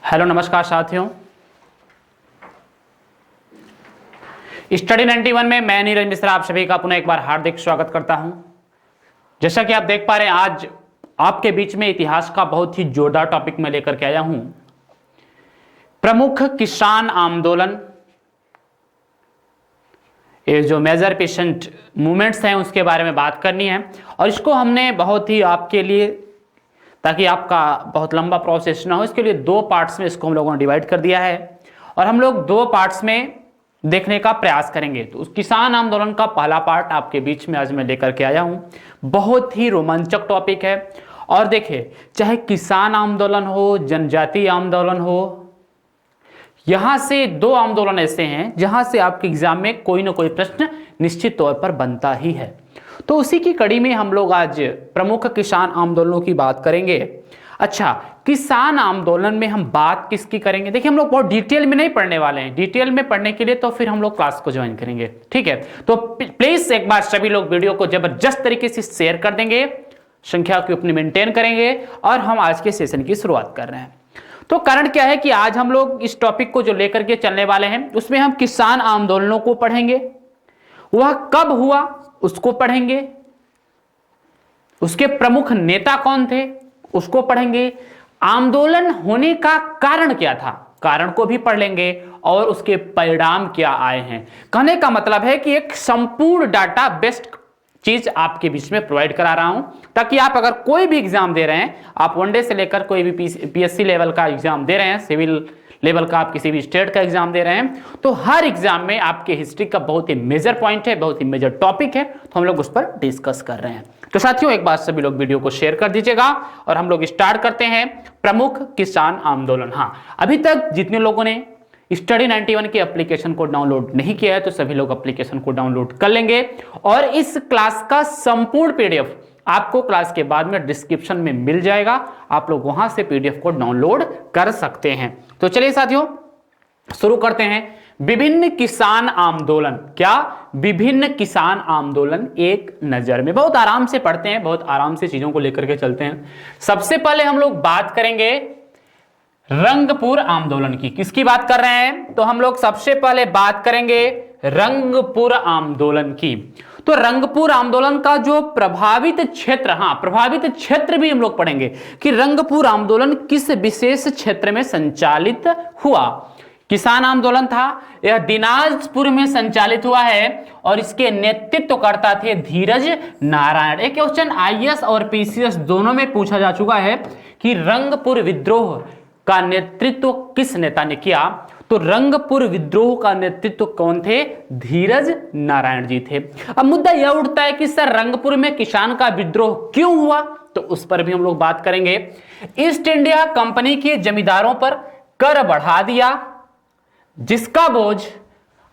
Hello नमस्कार साथियों, study 91 में मैं नीरज मिश्रा आप सभी का पुनः एक बार हार्दिक स्वागत करता हूं। जैसा कि आप देख पा रहे हैं, आज आपके बीच में इतिहास का बहुत ही जोरदार टॉपिक मैं लेकर के आया हूं। प्रमुख किसान आंदोलन, ये जो मेजर पेशेंट मूवमेंट्स हैं उसके बारे में बात करनी है। और इसको हमने बहुत ही आपके लिए, ताकि आपका बहुत लंबा प्रोसेस ना हो, इसके लिए दो पार्ट्स में इसको हम लोगों ने डिवाइड कर दिया है और हम लोग दो पार्ट्स में देखने का प्रयास करेंगे। तो उस किसान आंदोलन का पहला पार्ट आपके बीच में आज मैं लेकर के आया हूं। बहुत ही रोमांचक टॉपिक है। और देखिए, चाहे किसान आंदोलन हो, जनजातीय आंदोलन हो, यहां से दो आंदोलन ऐसे हैं जहां से आपके एग्जाम में कोई ना कोई प्रश्न निश्चित तौर पर बनता ही है। तो उसी की कड़ी में हम लोग आज प्रमुख किसान आंदोलनों की बात करेंगे। अच्छा, किसान आंदोलन में हम बात किसकी करेंगे? देखिए, हम लोग बहुत डिटेल में नहीं पढ़ने वाले हैं। डिटेल में पढ़ने के लिए तो फिर हम लोग क्लास को ज्वाइन करेंगे, ठीक है? तो प्लीज एक बार सभी लोग वीडियो को जबरदस्त तरीके से शेयर कर देंगे, संख्या को अपनी मेंटेन करेंगे और हम आज के सेशन की शुरुआत कर रहे हैं। तो कारण क्या है कि आज हम लोग इस टॉपिक को जो लेकर के चलने वाले हैं उसमें हम किसान आंदोलनों को पढ़ेंगे, वह कब हुआ उसको पढ़ेंगे, उसके प्रमुख नेता कौन थे उसको पढ़ेंगे, आंदोलन होने का कारण क्या था, कारण को भी पढ़ लेंगे और उसके परिणाम क्या आए हैं। कहने का मतलब है कि एक संपूर्ण डाटा बेस्ड चीज आपके बीच में प्रोवाइड करा रहा हूं, ताकि आप अगर कोई भी एग्जाम दे रहे हैं, आप वनडे से लेकर कोई भी पीएससी लेवल का एग्जाम दे रहे हैं, सिविल लेवल का आप किसी भी स्टेट का एग्जाम दे रहे हैं, तो हर एग्जाम में आपके हिस्ट्री का बहुत ही मेजर पॉइंट है, बहुत ही मेजर टॉपिक है, तो हम लोग उस पर डिस्कस कर रहे हैं। तो साथियों, एक बार सभी लोग वीडियो को शेयर कर दीजिएगा और हम लोग स्टार्ट करते हैं प्रमुख किसान आंदोलन। हाँ, अभी तक जितने लोगों ने स्टडी 91 की एप्लीकेशन को डाउनलोड नहीं किया है तो सभी लोग एप्लीकेशन को डाउनलोड कर लेंगे और इस क्लास का संपूर्ण पीडीएफ आपको क्लास के बाद में डिस्क्रिप्शन में मिल जाएगा। आप लोग वहां से पीडीएफ को डाउनलोड कर सकते हैं। तो चलिए साथियों, शुरू करते हैं। विभिन्न किसान आंदोलन, क्या विभिन्न किसान आंदोलन एक नजर में, बहुत आराम से पढ़ते हैं, बहुत आराम से चीजों को लेकर के चलते हैं। सबसे पहले हम लोग बात करेंगे रंगपुर आंदोलन की। किसकी बात कर रहे हैं? तो हम लोग सबसे पहले बात करेंगे रंगपुर आंदोलन की। तो रंगपुर आंदोलन का जो प्रभावित क्षेत्र, हाँ प्रभावित क्षेत्र भी हम लोग पढ़ेंगे कि रंगपुर आंदोलन किस विशेष क्षेत्र में संचालित हुआ। किसान आंदोलन था, यह दिनाजपुर में संचालित हुआ है और इसके नेतृत्वकर्ता थे धीरज नारायण। एक क्वेश्चन आईएएस और पीसीएस दोनों में पूछा जा चुका है कि रंगपुर विद्रोह का नेतृत्व किस नेता ने किया। तो रंगपुर विद्रोह का नेतृत्व कौन थे? धीरज नारायण जी थे। अब मुद्दा यह उठता है कि सर रंगपुर में किसान का विद्रोह क्यों हुआ, तो उस पर भी हम लोग बात करेंगे। ईस्ट इंडिया कंपनी के जमींदारों पर कर बढ़ा दिया, जिसका बोझ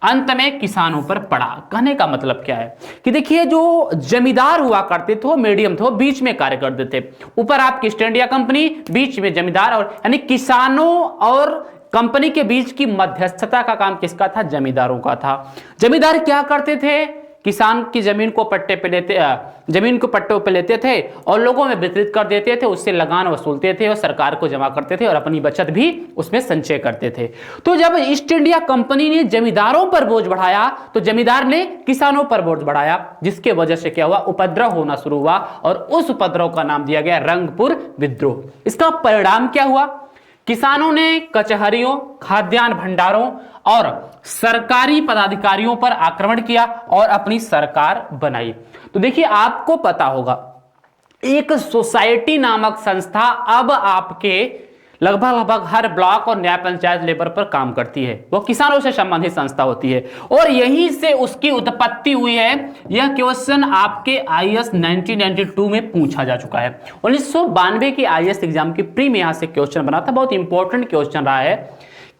अंत में किसानों पर पड़ा। कहने का मतलब क्या है कि देखिए, जो जमींदार हुआ करते थे वो मीडियम थे, वो बीच में कार्य करते थे। ऊपर आपकी ईस्ट इंडिया कंपनी, बीच में जमींदार, और यानी किसानों और कंपनी के बीच की मध्यस्थता का काम किसका था? जमींदारों का था। जमींदार क्या करते थे? किसान की जमीन को पट्टे पे लेते, जमीन को पट्टों पे लेते थे और लोगों में वितरित कर देते थे, उससे लगान वसूलते थे और सरकार को जमा करते थे और अपनी बचत भी उसमें संचय करते थे। तो जब ईस्ट इंडिया कंपनी ने जमींदारों पर बोझ बढ़ाया तो जमींदार ने किसानों पर बोझ बढ़ाया, जिसके वजह से क्या हुआ? उपद्रव होना शुरू हुआ और उस उपद्रव का नाम दिया गया रंगपुर विद्रोह। इसका परिणाम क्या हुआ? किसानों ने कचहरियों, खाद्यान्न भंडारों और सरकारी पदाधिकारियों पर आक्रमण किया और अपनी सरकार बनाई। तो देखिए, आपको पता होगा एक सोसाइटी नामक संस्था अब आपके लगभग हर ब्लॉक और न्याय पंचायत लेवल पर काम करती है। वो किसानों से संबंधित संस्था होती है और यहीं से उसकी उत्पत्ति हुई है। यह क्वेश्चन आपके आईएएस 1992 में पूछा जा चुका है। 1992 की आईएएस एग्जाम की प्री में यहां से क्वेश्चन बना था, बहुत इंपॉर्टेंट क्वेश्चन रहा है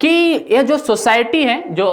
कि यह जो सोसाइटी है, जो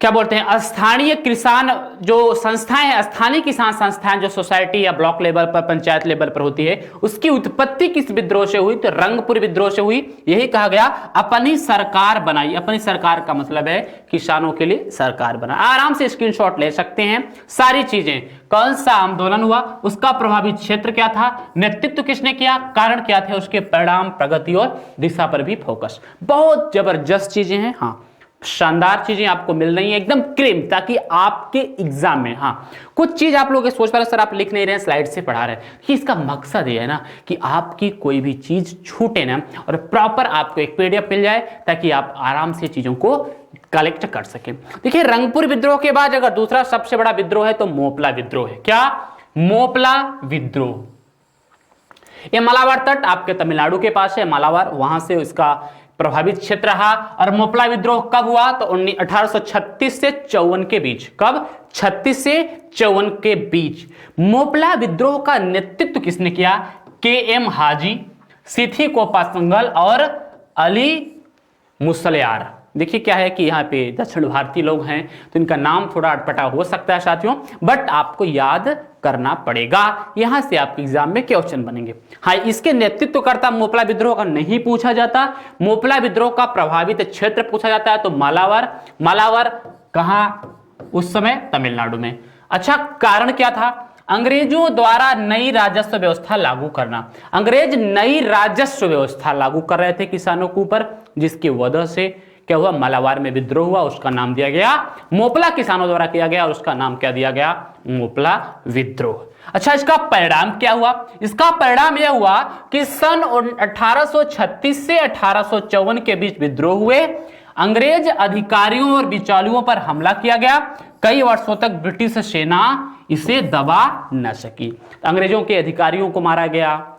क्या बोलते हैं, स्थानीय किसान जो संस्थाएं हैं, स्थानीय किसान संस्थाएं जो सोसाइटी या ब्लॉक लेवल पर, पंचायत लेवल पर होती है, उसकी उत्पत्ति किस विद्रोह से हुई? तो रंगपुर विद्रोह से हुई। यही कहा गया अपनी सरकार बनाई। अपनी सरकार का मतलब है किसानों के लिए सरकार बना। आराम से स्क्रीनशॉट ले सकते हैं सारी चीजें। कौन सा आंदोलन हुआ, उसका प्रभावित क्षेत्र क्या था, नेतृत्व किसने किया, कारण क्या थे, उसके परिणाम, प्रगति और दिशा पर भी फोकस। बहुत जबरदस्त चीजें हैं। हाँ, शानदार चीजें आपको मिल रही हैं एकदम क्रीम, ताकि आपके एग्जाम में हाँ कुछ चीज आप लोग सोच पा रहे सर आप लिख नहीं रहे हैं, स्लाइड से पढ़ा रहे हैं, कि इसका मकसद ये है ना कि आपकी कोई भी चीज छूटे ना और प्रॉपर आपको एक पीडीएफ मिल जाए, ताकि आप आराम से चीजों को कलेक्ट कर सकें। देखिए, रंगपुर विद्रोह के बाद अगर दूसरा सबसे बड़ा विद्रोह है तो मोपला विद्रोह है। क्या? मोपला विद्रोह। ये मालाबार तट आपके तमिलनाडु के पास है, मालाबार, वहां से इसका प्रभावित क्षेत्र रहा। और मोपला विद्रोह कब हुआ? तो 1836 से 54 के बीच। कब? 36 से 54 के बीच। मोपला विद्रोह का नेतृत्व किसने किया? के.एम. हाजी, सिथी कोपासंगल और अली मुसलियार। देखिए क्या है कि यहाँ पे दक्षिण भारतीय लोग हैं तो इनका नाम थोड़ा अटपटा हो सकता है साथियों, बट आपको याद करना पड़ेगा, यहां से आपके एग्जाम में क्वेश्चन बनेंगे। हाँ, इसके नेतृत्वकर्ता मोपला विद्रोह का नहीं पूछा जाता। मोपला विद्रोह का प्रभावित क्षेत्र पूछा जाता है तो मालाबार। मालाबार कहां? उस समय तमिलनाडु में। अच्छा, कारण क्या था? अंग्रेजों द्वारा नई राजस्व व्यवस्था लागू करना। अंग्रेज नई राजस्व व्यवस्था लागू कर रहे थे किसानों के ऊपर, जिसकी वजह से क्या हुआ? मालाबार में विद्रोह हुआ, उसका नाम दिया गया मोपला, किसानों द्वारा किया गया, और उसका नाम क्या दिया गया? मोपला विद्रोह। अच्छा, इसका परिणाम क्या हुआ? इसका परिणाम यह हुआ कि सन 1836 से 1854 के बीच विद्रोह हुए। अंग्रेज अधिकारियों और बिचौलियों पर हमला किया गया। कई वर्षों तक ब्रिटिश सेना इसे दबा न सकी। अंग्रेजों के अधिकारियों को मारा गया,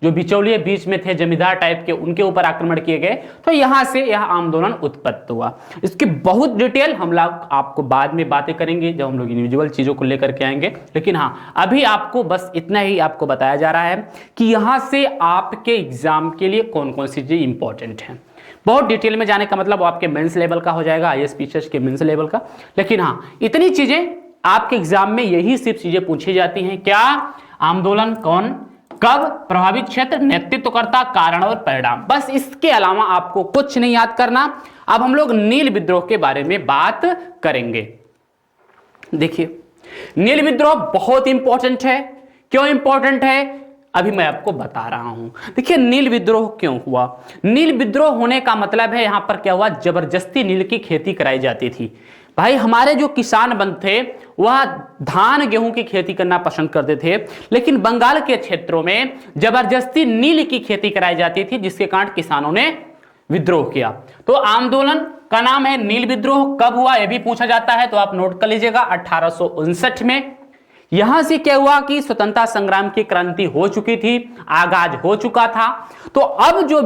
जो बिचौलिए बीच में थे जमींदार टाइप के, उनके ऊपर आक्रमण किए गए, तो यहां से यह आंदोलन उत्पत्ति हुआ। इसकी बहुत डिटेल हम लोग आपको बाद में बातें करेंगे जब हम लोग इंडिविजुअल चीजों को लेकर के आएंगे। लेकिन हाँ, अभी आपको बस इतना ही आपको बताया जा रहा है कि यहां से आपके एग्जाम के लिए कौन कौन सी चीजें इंपॉर्टेंट हैं। बहुत डिटेल में जाने का मतलब वो आपके मेंस लेवल का हो जाएगा, आईएएस पीसीएस के मेंस लेवल का। लेकिन हाँ, इतनी चीजें आपके एग्जाम में यही सिर्फ चीजें पूछी जाती हैं। क्या? आंदोलन कौन, कब, प्रभावित क्षेत्र, नेतृत्वकर्ता, कारण और परिणाम। बस इसके अलावा आपको कुछ नहीं याद करना। अब हम लोग नील विद्रोह के बारे में बात करेंगे। देखिए, नील विद्रोह बहुत इंपॉर्टेंट है। क्यों इंपॉर्टेंट है? अभी मैं आपको बता रहा हूं। देखिए, नील विद्रोह क्यों हुआ? नील विद्रोह होने का मतलब है यहां पर क्या हुआ? जबरदस्ती नील की खेती कराई जाती थी। भाई, हमारे जो किसान बंधु थे वह धान गेहूं की खेती करना पसंद करते थे, लेकिन बंगाल के क्षेत्रों में जबरदस्ती नील की खेती कराई जाती थी, जिसके कारण किसानों ने विद्रोह किया। तो आंदोलन का नाम है नील विद्रोह। कब हुआ यह भी पूछा जाता है, तो आप नोट कर लीजिएगा 1859 में। यहां से क्या हुआ कि स्वतंत्रता संग्राम की क्रांति हो चुकी थी, आगाज हो चुका था। तो अब जो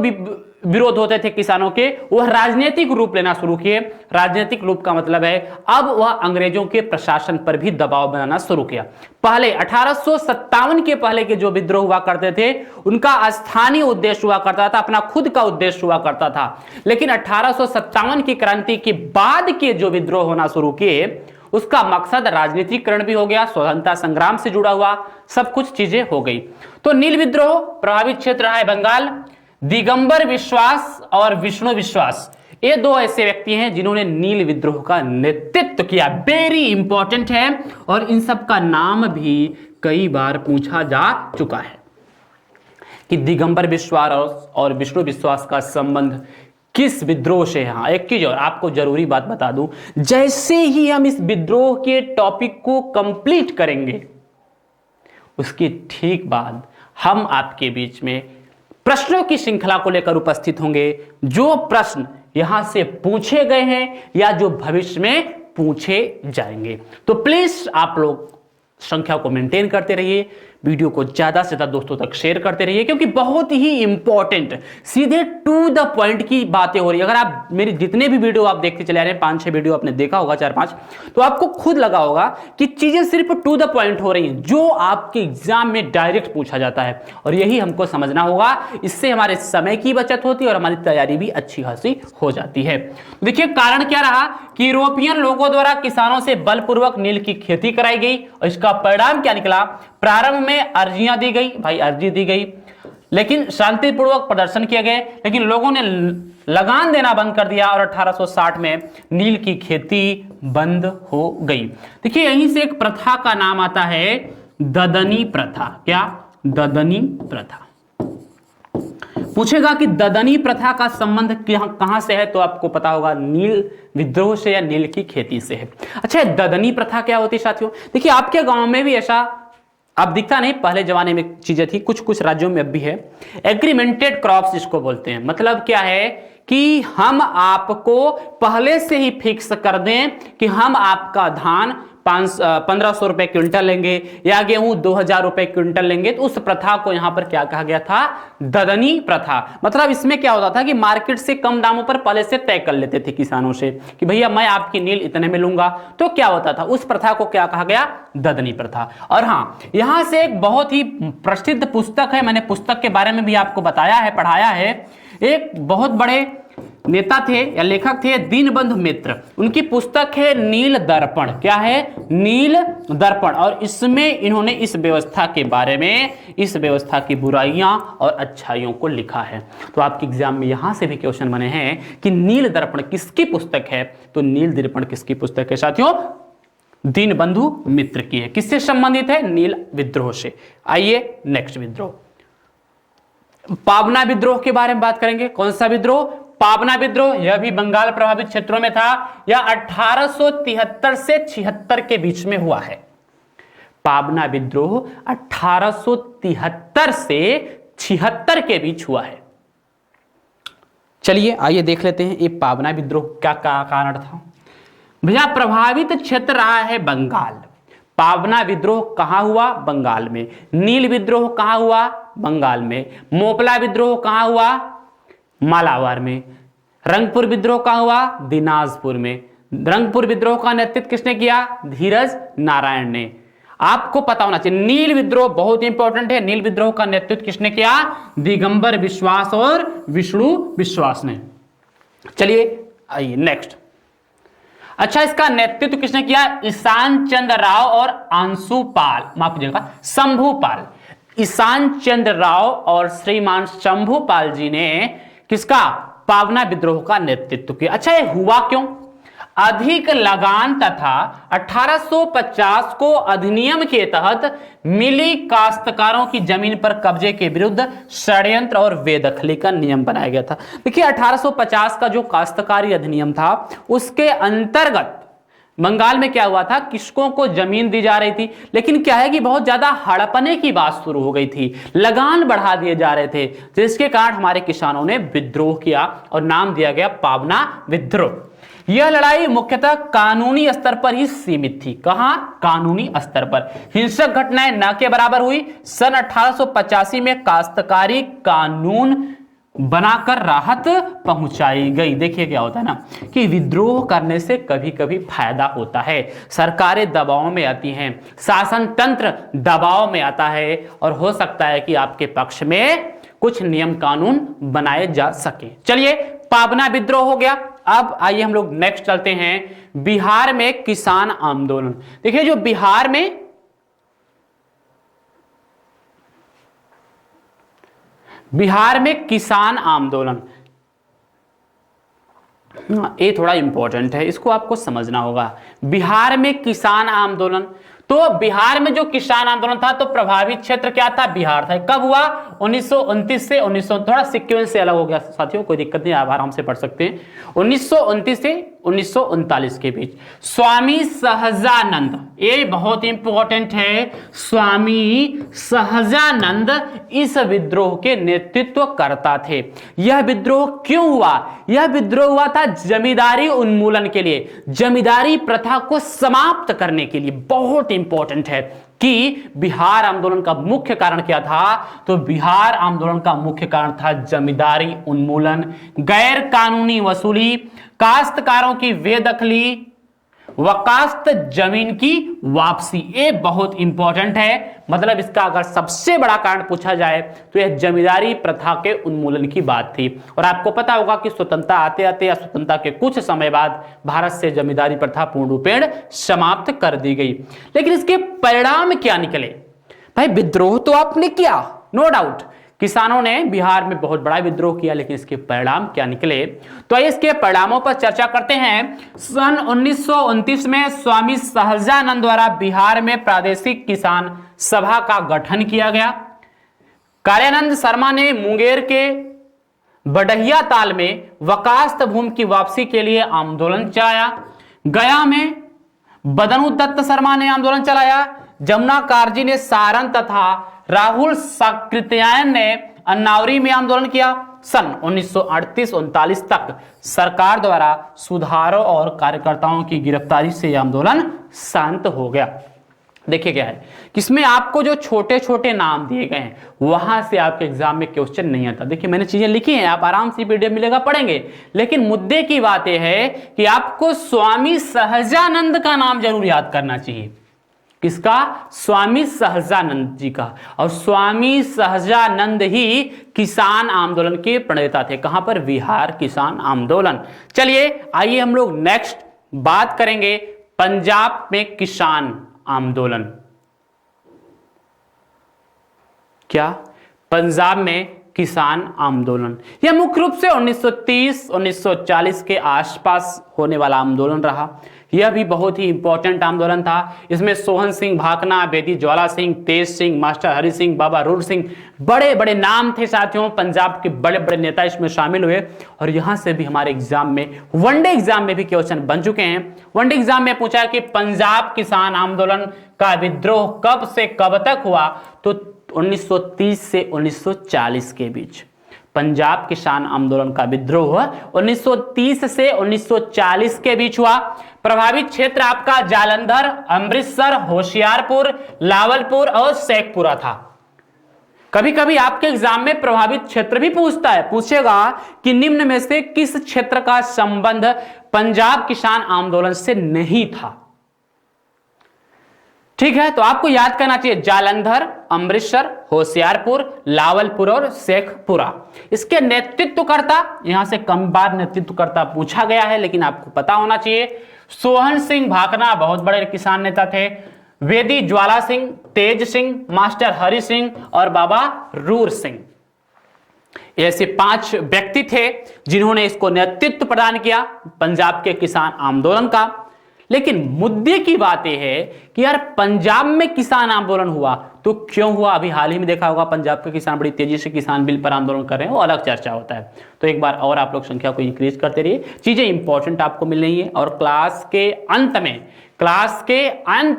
विरोध होते थे किसानों के, वह राजनीतिक रूप लेना शुरू किए। राजनीतिक रूप का मतलब है अब वह अंग्रेजों के प्रशासन पर भी दबाव बनाना शुरू किया। पहले 1857 के पहले के जो विद्रोह हुआ करते थे उनका स्थानीय उद्देश्य हुआ करता था, अपना खुद का उद्देश्य हुआ करता था। लेकिन 1857 की क्रांति के बाद के जो विद्रोह होना शुरू किए, उसका मकसद राजनीतिकरण भी हो गया, स्वतंत्रता संग्राम से जुड़ा हुआ सब कुछ चीजें हो गई। तो नील विद्रोह प्रभावित क्षेत्र रहा है बंगाल। दिगंबर विश्वास और विष्णु विश्वास, ये दो ऐसे व्यक्ति हैं जिन्होंने नील विद्रोह का नेतृत्व किया। वेरी इंपॉर्टेंट है, और इन सब का नाम भी कई बार पूछा जा चुका है कि दिगंबर विश्वास और विष्णु विश्वास का संबंध किस विद्रोह से है। हाँ, एक चीज और आपको जरूरी बात बता दूं, जैसे ही हम इस विद्रोह के टॉपिक को कंप्लीट करेंगे, उसके ठीक बाद हम आपके बीच में प्रश्नों की श्रृंखला को लेकर उपस्थित होंगे। जो प्रश्न यहां से पूछे गए हैं या जो भविष्य में पूछे जाएंगे, तो प्लीज आप लोग संख्या को मेंटेन करते रहिए, वीडियो को ज़्यादा से ज़्यादा दोस्तों तक शेयर करते रहिए, क्योंकि बहुत ही इंपॉर्टेंट सीधे टू द पॉइंट की बातें हो रही है। अगर आप मेरी जितने भी वीडियो आप देखते चले आ रहे हैं, 5-6 वीडियो आपने देखा होगा, 4-5, तो आपको खुद लगा होगा कि चीज़ें सिर्फ टू द पॉइंट हो रही हैं, जो आपके एग्जाम में डायरेक्ट पूछा जाता है, और यही हमको समझना होगा। इससे हमारे समय की बचत होती है और हमारी तैयारी भी अच्छी खासी हो जाती है। देखिए कारण क्या रहा कि यूरोपियन लोगों द्वारा किसानों से बलपूर्वक नील की खेती कराई गई, और इसका परिणाम क्या निकला? प्रारंभ में अर्जियां दी गई, भाई अर्जी दी गई, लेकिन शांतिपूर्वक प्रदर्शन किए गए, लेकिन लोगों ने लगान देना बंद कर दिया और 1860 में नील की खेती बंद हो गई। देखिए यहीं से एक प्रथा का नाम आता है ददनी प्रथा। क्या? ददनी प्रथा। पूछेगा कि ददनी प्रथा का संबंध कहां से है, तो आपको पता होगा नील विद्रोह से या नील की खेती से है। अच्छा, ददनी प्रथा क्या होती है साथियों? देखिए आपके गांव में भी ऐसा अब दिखता नहीं, पहले जमाने में चीजें थी, कुछ कुछ राज्यों में अब भी है। एग्रीमेंटेड क्रॉप्स इसको बोलते हैं। मतलब क्या है कि हम आपको पहले से ही फिक्स कर दें कि हम आपका धान 1500 रुपए क्विंटल लेंगे या गेहूं 2000 रुपए क्विंटल लेंगे। तो उस प्रथा को यहां पर क्या कहा गया था? ददनी प्रथा। मतलब इसमें क्या होता था कि मार्केट से कम दामों पर पहले से तय कर लेते थे किसानों से कि भैया मैं आपकी नील इतने में लूंगा। तो क्या होता था? उस प्रथा को क्या कहा गया? ददनी प्रथा। और हाँ, यहां से एक बहुत ही प्रसिद्ध पुस्तक है, मैंने पुस्तक के बारे में भी आपको बताया है, पढ़ाया है। एक बहुत बड़े नेता थे या लेखक थे दीनबंधु मित्र, उनकी पुस्तक है नील दर्पण। क्या है? नील दर्पण। और इसमें इन्होंने इस व्यवस्था के बारे में, इस व्यवस्था की बुराइयां और अच्छाइयों को लिखा है। तो आपके एग्जाम में यहां से भी क्वेश्चन बने हैं कि नील दर्पण किसकी पुस्तक है? तो नील दर्पण किसकी पुस्तक है साथियों? दीनबंधु मित्र की है। किससे संबंधित है? नील विद्रोह से। आइए नेक्स्ट विद्रोह, पाबना विद्रोह के बारे में बात करेंगे। कौन सा विद्रोह? पाबना विद्रोह। यह भी बंगाल प्रभावित क्षेत्रों में था। यह 1873 से 76 के बीच में हुआ है। पाबना विद्रोह 1873 से 76 के बीच हुआ है। चलिए आइए देख लेते हैं ये पाबना विद्रोह क्या कारण था। भैया प्रभावित क्षेत्र रहा है बंगाल। पाबना विद्रोह कहां हुआ? बंगाल में। नील विद्रोह कहां हुआ? बंगाल में। मोपला विद्रोह कहां हुआ? मालाबार में। रंगपुर विद्रोह कहां हुआ? दिनाजपुर में। रंगपुर विद्रोह का नेतृत्व किसने किया? धीरज नारायण ने। आपको पता होना चाहिए नील विद्रोह बहुत इंपॉर्टेंट है। नील विद्रोह का नेतृत्व किसने किया? दिगंबर विश्वास और विष्णु विश्वास ने। चलिए आइए नेक्स्ट। अच्छा, इसका नेतृत्व किसने किया? ईशान चंद्र राव और अंशुपाल, माफ कीजिएगा शंभुपाल। ईशान चंद्र राव और श्रीमान शंभुपाल जी ने किसका? पाबना विद्रोह का नेतृत्व किया। अच्छा, ये हुआ क्यों? अधिक लगान तथा 1850 को अधिनियम के तहत मिली काश्तकारों की जमीन पर कब्जे के विरुद्ध षड्यंत्र और बेदखली का नियम बनाया गया था। देखिए 1850 का जो काश्तकारी अधिनियम था उसके अंतर्गत बंगाल में क्या हुआ था? किसकों को जमीन दी जा रही थी, लेकिन क्या है कि बहुत ज्यादा हड़पने की बात शुरू हो गई थी, लगान बढ़ा दिए जा रहे थे, जिसके कारण हमारे किसानों ने विद्रोह किया और नाम दिया गया पाबना विद्रोह। यह लड़ाई मुख्यतः कानूनी स्तर पर ही सीमित थी। कहां? कानूनी स्तर पर। हिंसक घटनाएं न के बराबर हुई। सन 1885 में काश्तकारी कानून बनाकर राहत पहुंचाई गई। देखिए क्या होता है ना कि विद्रोह करने से कभी कभी फायदा होता है। सरकारें दबाव में आती हैं, शासन तंत्र दबाव में आता है, और हो सकता है कि आपके पक्ष में कुछ नियम कानून बनाए जा सके। चलिए पाबना विद्रोह हो गया। अब आइए हम लोग नेक्स्ट चलते हैं। बिहार में किसान आंदोलन। देखिए जो बिहार में किसान आंदोलन, ये थोड़ा इंपॉर्टेंट है, इसको आपको समझना होगा। बिहार में किसान आंदोलन, तो बिहार में जो किसान आंदोलन था तो प्रभावित क्षेत्र क्या था? बिहार था। कब हुआ? 1929 से 1900, थोड़ा सीक्वेंस से अलग हो गया साथियों, कोई दिक्कत नहीं, आप आराम से पढ़ सकते हैं। 1929 से 1939 के बीच। स्वामी सहजानंद, ये बहुत इंपॉर्टेंट है, स्वामी सहजानंद इस विद्रोह के नेतृत्व करता थे। यह विद्रोह क्यों हुआ? यह विद्रोह हुआ था जमींदारी उन्मूलन के लिए, जमींदारी प्रथा को समाप्त करने के लिए। बहुत इंपॉर्टेंट है, कि बिहार आंदोलन का मुख्य कारण क्या था, तो बिहार आंदोलन का मुख्य कारण था जमींदारी उन्मूलन, गैर कानूनी वसूली, काश्तकारों की बेदखली, वकास्त जमीन की वापसी। ये बहुत इंपॉर्टेंट है, मतलब इसका अगर सबसे बड़ा कारण पूछा जाए तो यह जमींदारी प्रथा के उन्मूलन की बात थी। और आपको पता होगा कि स्वतंत्रता आते आते या स्वतंत्रता के कुछ समय बाद भारत से जमींदारी प्रथा पूर्ण रूपेण समाप्त कर दी गई। लेकिन इसके परिणाम क्या निकले? भाई विद्रोह तो आपने किया, नो डाउट, किसानों ने बिहार में बहुत बड़ा विद्रोह किया, लेकिन इसके परिणाम क्या निकले, तो इसके परिणामों पर चर्चा करते हैं। सन 1929 में स्वामी सहजानंद द्वारा बिहार में प्रादेशिक किसान सभा का गठन किया गया। कार्यानंद शर्मा ने मुंगेर के बडहिया ताल में वकास्त भूमि की वापसी के लिए आंदोलन चलाया। गया में बदनू दत्त शर्मा ने आंदोलन चलाया। जमुना काजी ने सारण तथा राहुल साकृत्यायन ने अन्नावरी में आंदोलन किया। सन 1938-39 तक सरकार द्वारा सुधारों और कार्यकर्ताओं की गिरफ्तारी से यह आंदोलन शांत हो गया। देखिए क्या है कि इसमें आपको जो छोटे छोटे नाम दिए गए हैं वहां से आपके एग्जाम में क्वेश्चन नहीं आता। देखिए मैंने चीजें लिखी हैं, आप आराम से पीडीएफ मिलेगा पढ़ेंगे, लेकिन मुद्दे की बात यह है कि आपको स्वामी सहजानंद का नाम जरूर याद करना चाहिए। किसका? स्वामी सहजानंद जी का। और स्वामी सहजानंद ही किसान आंदोलन के प्रणेता थे। कहां पर? बिहार किसान आंदोलन। चलिए आइए हम लोग नेक्स्ट बात करेंगे पंजाब में किसान आंदोलन। क्या? पंजाब में किसान आंदोलन यह मुख्य रूप से 1930-1940 के आसपास होने वाला आंदोलन रहा। यह भी बहुत ही इंपॉर्टेंट आंदोलन था। इसमें सोहन सिंह भाकना, बेदी ज्वाला सिंह, तेज सिंह, मास्टर हरि सिंह, बाबा रूर सिंह, बड़े बड़े नाम थे साथियों। पंजाब के बड़े बड़े नेता इसमें शामिल हुए। और यहां से भी हमारे एग्जाम में, वनडे एग्जाम में भी क्वेश्चन बन चुके हैं। वनडे एग्जाम में पूछा कि पंजाब किसान आंदोलन का विद्रोह कब से कब तक हुआ, तो 1930 से 1940 के बीच पंजाब किसान आंदोलन का विद्रोह 1930 से 1940 के बीच हुआ। प्रभावित क्षेत्र आपका जालंधर, अमृतसर, होशियारपुर, लावलपुर और शेखपुरा था। कभी कभी आपके एग्जाम में प्रभावित क्षेत्र भी पूछेगा कि निम्न में से किस क्षेत्र का संबंध पंजाब किसान आंदोलन से नहीं था। ठीक है, तो आपको याद करना चाहिए जालंधर, अमृतसर, होशियारपुर, लावलपुर और शेखपुरा। इसके नेतृत्वकर्ता, यहां से कम बार नेतृत्वकर्ता पूछा गया है, लेकिन आपको पता होना चाहिए सोहन सिंह भाकना बहुत बड़े किसान नेता थे। वेदी ज्वाला सिंह, तेज सिंह, मास्टर हरि सिंह और बाबा रूर सिंह, ऐसे 5 व्यक्ति थे जिन्होंने इसको नेतृत्व प्रदान किया पंजाब के किसान आंदोलन का। लेकिन मुद्दे की बात यह है कि यार पंजाब में किसान आंदोलन हुआ तो क्यों हुआ? अभी हाल ही में देखा होगा पंजाब के किसान बड़ी तेजी से किसान बिल पर आंदोलन कर रहे हैं, वो अलग चर्चा होता है। तो एक बार और आप लोग संख्या को इंक्रीज करते रहिए, चीजें इंपॉर्टेंट आपको मिल रही है। और क्लास के अंत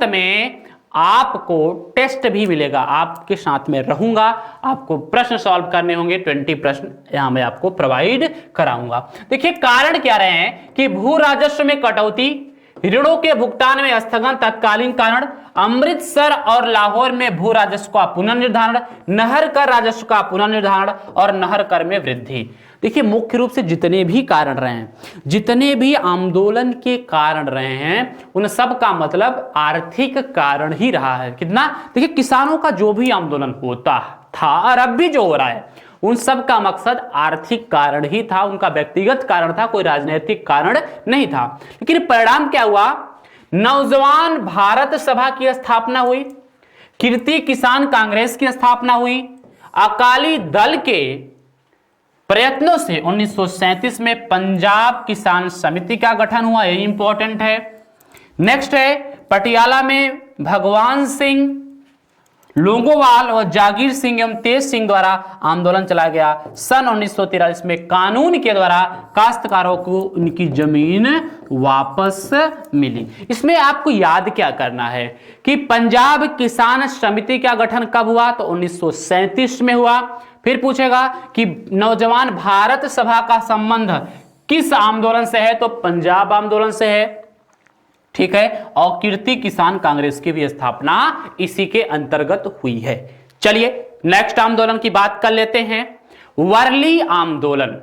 में आपको टेस्ट भी मिलेगा, आपके साथ में रहूंगा, आपको प्रश्न सॉल्व करने होंगे। 20 प्रश्न यहां मैं आपको प्रोवाइड कराऊंगा। देखिए कारण क्या रहे हैं कि भू राजस्व में कटौती, ऋणों के भुगतान में स्थगन तत्कालीन कारण, अमृतसर और लाहौर में भू राजस्व का पुनर्निर्धारण, नहर कर राजस्व का पुनर्निर्धारण और नहर कर में वृद्धि। देखिए मुख्य रूप से जितने भी कारण रहे हैं, जितने भी आंदोलन के कारण रहे हैं, उन सब का मतलब आर्थिक कारण ही रहा है। कितना? देखिए किसानों का जो भी आंदोलन होता था और अब भी जो हो रहा है, उन सब का मकसद आर्थिक कारण ही था, उनका व्यक्तिगत कारण था, कोई राजनीतिक कारण नहीं था। लेकिन परिणाम क्या हुआ? नौजवान भारत सभा की स्थापना हुई, कीर्ति किसान कांग्रेस की स्थापना हुई, अकाली दल के प्रयत्नों से 1937 में पंजाब किसान समिति का गठन हुआ, यही इंपॉर्टेंट है। नेक्स्ट है पटियाला में भगवान सिंह लोंगोवाल और जागीर सिंह एवं तेज सिंह द्वारा आंदोलन चला गया। सन 1943 में कानून के द्वारा काश्तकारों को उनकी जमीन वापस मिली। इसमें आपको याद क्या करना है कि पंजाब किसान समिति का गठन कब हुआ? तो 1937 में हुआ। फिर पूछेगा कि नौजवान भारत सभा का संबंध किस आंदोलन से है? तो पंजाब आंदोलन से है। ठीक है, और कीर्ति किसान कांग्रेस की भी स्थापना इसी के अंतर्गत हुई है। चलिए नेक्स्ट आंदोलन की बात कर लेते हैं, वर्ली आंदोलन।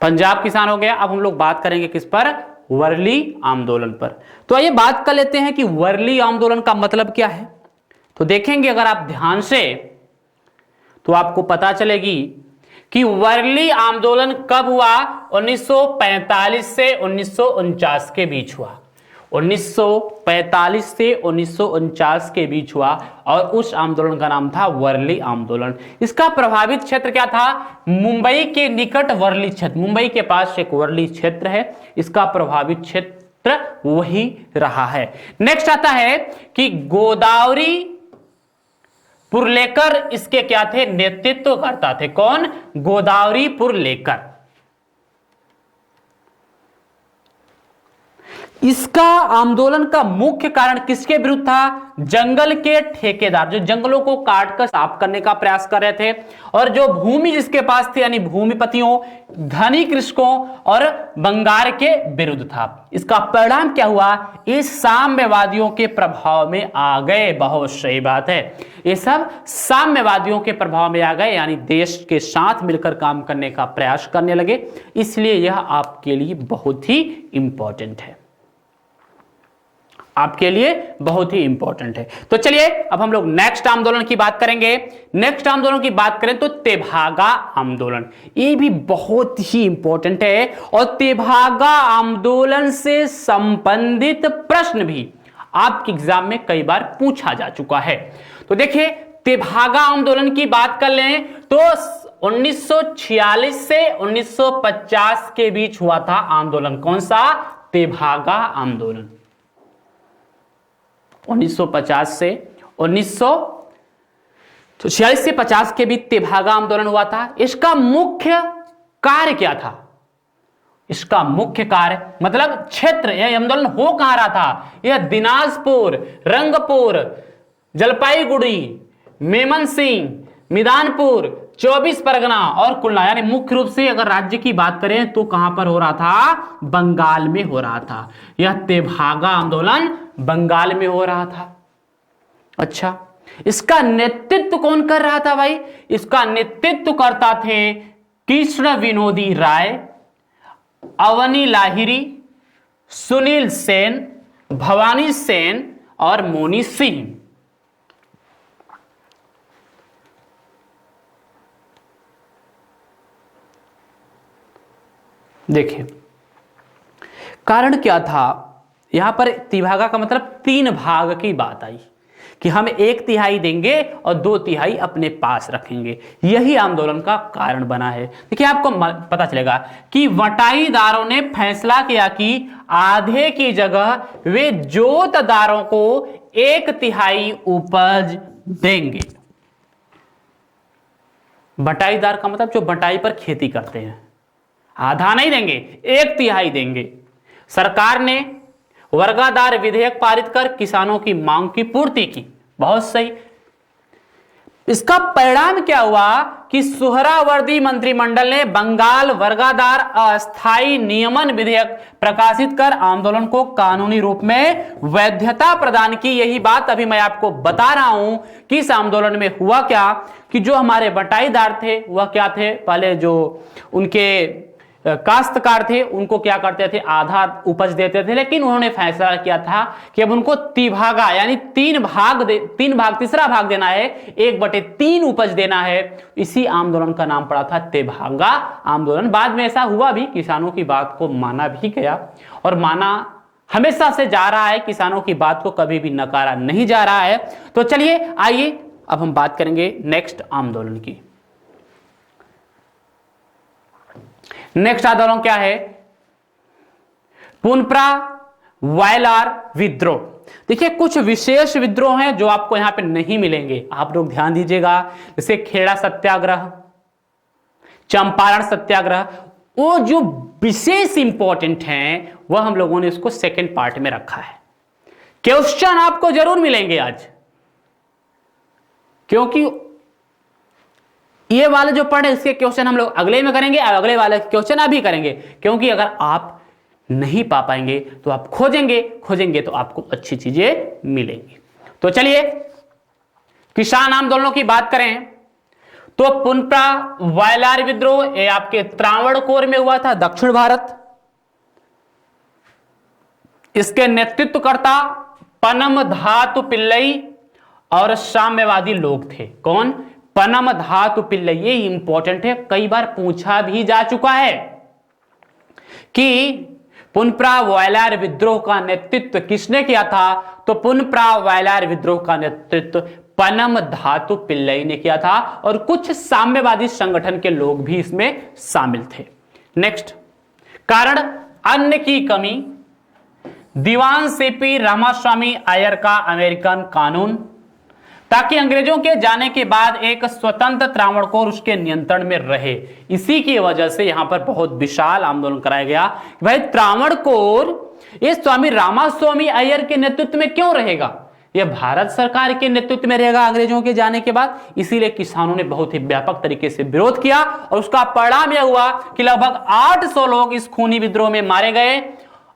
पंजाब किसान हो गया, अब हम लोग बात करेंगे किस पर, वर्ली आंदोलन पर। तो आइए बात कर लेते हैं कि वर्ली आंदोलन का मतलब क्या है। तो देखेंगे अगर आप ध्यान से तो आपको पता चलेगी कि वर्ली आंदोलन कब हुआ, 1945 से 1949 के बीच हुआ। 1945 से 1949 के बीच हुआ और उस आंदोलन का नाम था वर्ली आंदोलन। इसका प्रभावित क्षेत्र क्या था, मुंबई के निकट वर्ली क्षेत्र, मुंबई के पास एक वर्ली क्षेत्र है, इसका प्रभावित क्षेत्र वही रहा है। नेक्स्ट आता है कि गोदावरी पुरलेकर इसके क्या थे, नेतृत्व करता थे। कौन, गोदावरी पुरलेकर। इसका आंदोलन का मुख्य कारण किसके विरुद्ध था, जंगल के ठेकेदार, जो जंगलों को काटकर साफ करने का प्रयास कर रहे थे, और जो भूमि जिसके पास थी यानी भूमिपतियों, धनी कृषकों और बंगार के विरुद्ध था। इसका परिणाम क्या हुआ, इस साम्यवादियों के प्रभाव में आ गए। बहुत सही बात है, ये सब साम्यवादियों के प्रभाव में आ गए, यानी देश के साथ मिलकर काम करने का प्रयास करने लगे। इसलिए यह आपके लिए बहुत ही इंपॉर्टेंट है, आपके लिए बहुत ही इंपॉर्टेंट है। तो चलिए अब हम लोग नेक्स्ट आंदोलन की बात करेंगे। नेक्स्ट आंदोलन की बात करें तो तेभागा आंदोलन, ये भी बहुत ही इंपॉर्टेंट है और तेभागा आंदोलन से संबंधित प्रश्न भी आपके एग्जाम में कई बार पूछा जा चुका है। तो देखिए तेभागा आंदोलन की बात कर लें तो 1946 से 1950 के बीच हुआ था आंदोलन। कौन सा, तेभागा आंदोलन। 1950 से 1946 से 50 के बीच तेभागा आंदोलन हुआ था। इसका मुख्य कार्य क्या था, इसका मुख्य कार्य मतलब क्षेत्र, यह आंदोलन हो कहां रहा था, यह दिनाजपुर, रंगपुर, जलपाईगुड़ी, मेमन सिंह, मिदानपुर, 24 परगना और खुलना, यानी मुख्य रूप से अगर राज्य की बात करें तो कहां पर हो रहा था, बंगाल में हो रहा था। यह तेभागा आंदोलन बंगाल में हो रहा था। अच्छा, इसका नेतृत्व कौन कर रहा था भाई, इसका नेतृत्व करता थे कृष्ण विनोदी राय, अवनी लाहिरी, सुनील सेन, भवानी सेन और मोनी सिंह। देखिए कारण क्या था, यहां पर तेभागा का मतलब 3 भाग की बात आई कि हम 1/3 देंगे और 2/3 अपने पास रखेंगे। यही आंदोलन का कारण बना है। देखिए आपको पता चलेगा कि बटाईदारों ने फैसला किया कि आधे की जगह वे जोतदारों को 1/3 उपज देंगे। बटाईदार का मतलब जो बटाई पर खेती करते हैं, आधा नहीं देंगे, 1/3 देंगे। सरकार ने वर्गाधार विधेयक पारित कर किसानों की मांग की पूर्ति की। बहुत सही। इसका परिणाम क्या हुआ कि सुहरावर्दी मंत्रिमंडल ने बंगाल वर्गाधार अस्थायी नियमन विधेयक प्रकाशित कर आंदोलन को कानूनी रूप में वैधता प्रदान की। यही बात अभी मैं आपको बता रहा हूं कि इस आंदोलन में हुआ क्या कि जो हमारे बटाईदार थे वह क्या थे, पहले जो उनके काश्तकार थे उनको क्या करते थे, आधा उपज देते थे, लेकिन उन्होंने फैसला किया था कि अब उनको तिभागा यानी 3 भाग तीसरा भाग देना है, 1/3 उपज देना है। इसी आंदोलन का नाम पड़ा था तेभागा आंदोलन। बाद में ऐसा हुआ भी, किसानों की बात को माना भी गया और माना हमेशा से जा रहा है, किसानों की बात को कभी भी नकारा नहीं जा रहा है। तो चलिए आइए अब हम बात करेंगे नेक्स्ट आंदोलन की। नेक्स्ट आंदोलन क्या है, पुनप्रा वायलार विद्रोह। देखिए कुछ विशेष विद्रोह हैं जो आपको यहां पे नहीं मिलेंगे, आप लोग ध्यान दीजिएगा। जैसे खेड़ा सत्याग्रह, चंपारण सत्याग्रह, वो जो विशेष इंपॉर्टेंट हैं वह हम लोगों ने इसको सेकंड पार्ट में रखा है। क्वेश्चन आपको जरूर मिलेंगे आज, क्योंकि ये वाले जो पढ़े इसके क्वेश्चन हम लोग अगले में करेंगे, अगले वाले क्वेश्चन अभी करेंगे, क्योंकि अगर आप नहीं पा पाएंगे तो आप खोजेंगे तो आपको अच्छी चीजें मिलेंगी। तो चलिए किसान आंदोलनों की बात करें तो पुनप्रा वायलार विद्रोह ये आपके त्रावणकोर में हुआ था, दक्षिण भारत। इसके नेतृत्वकर्ता पनम धातु पिल्लई और साम्यवादी लोग थे। कौन? पनम धातु पिल्लई। ये इंपॉर्टेंट है, कई बार पूछा भी जा चुका है कि पुनप्रा वायलार विद्रोह का नेतृत्व किसने किया था। तो पुनप्रा वायलार विद्रोह का नेतृत्व पनम धातु पिल्लई ने किया था और कुछ साम्यवादी संगठन के लोग भी इसमें शामिल थे। नेक्स्ट, कारण अन्न की कमी, दीवान सीपी रामास्वामी अय्यर का अमेरिकन कानून, ताकि अंग्रेजों के जाने के बाद एक स्वतंत्र त्रावणकोर उसके नियंत्रण में रहे। इसी की वजह से यहां पर बहुत विशाल आंदोलन कराया गया। भाई त्रावणकोर ये स्वामी रामास्वामी अय्यर के नेतृत्व में क्यों रहेगा, यह भारत सरकार के नेतृत्व में रहेगा अंग्रेजों के जाने के बाद। इसीलिए किसानों ने बहुत ही व्यापक तरीके से विरोध किया और उसका परिणाम यह हुआ कि लगभग 800 लोग इस खूनी विद्रोह में मारे गए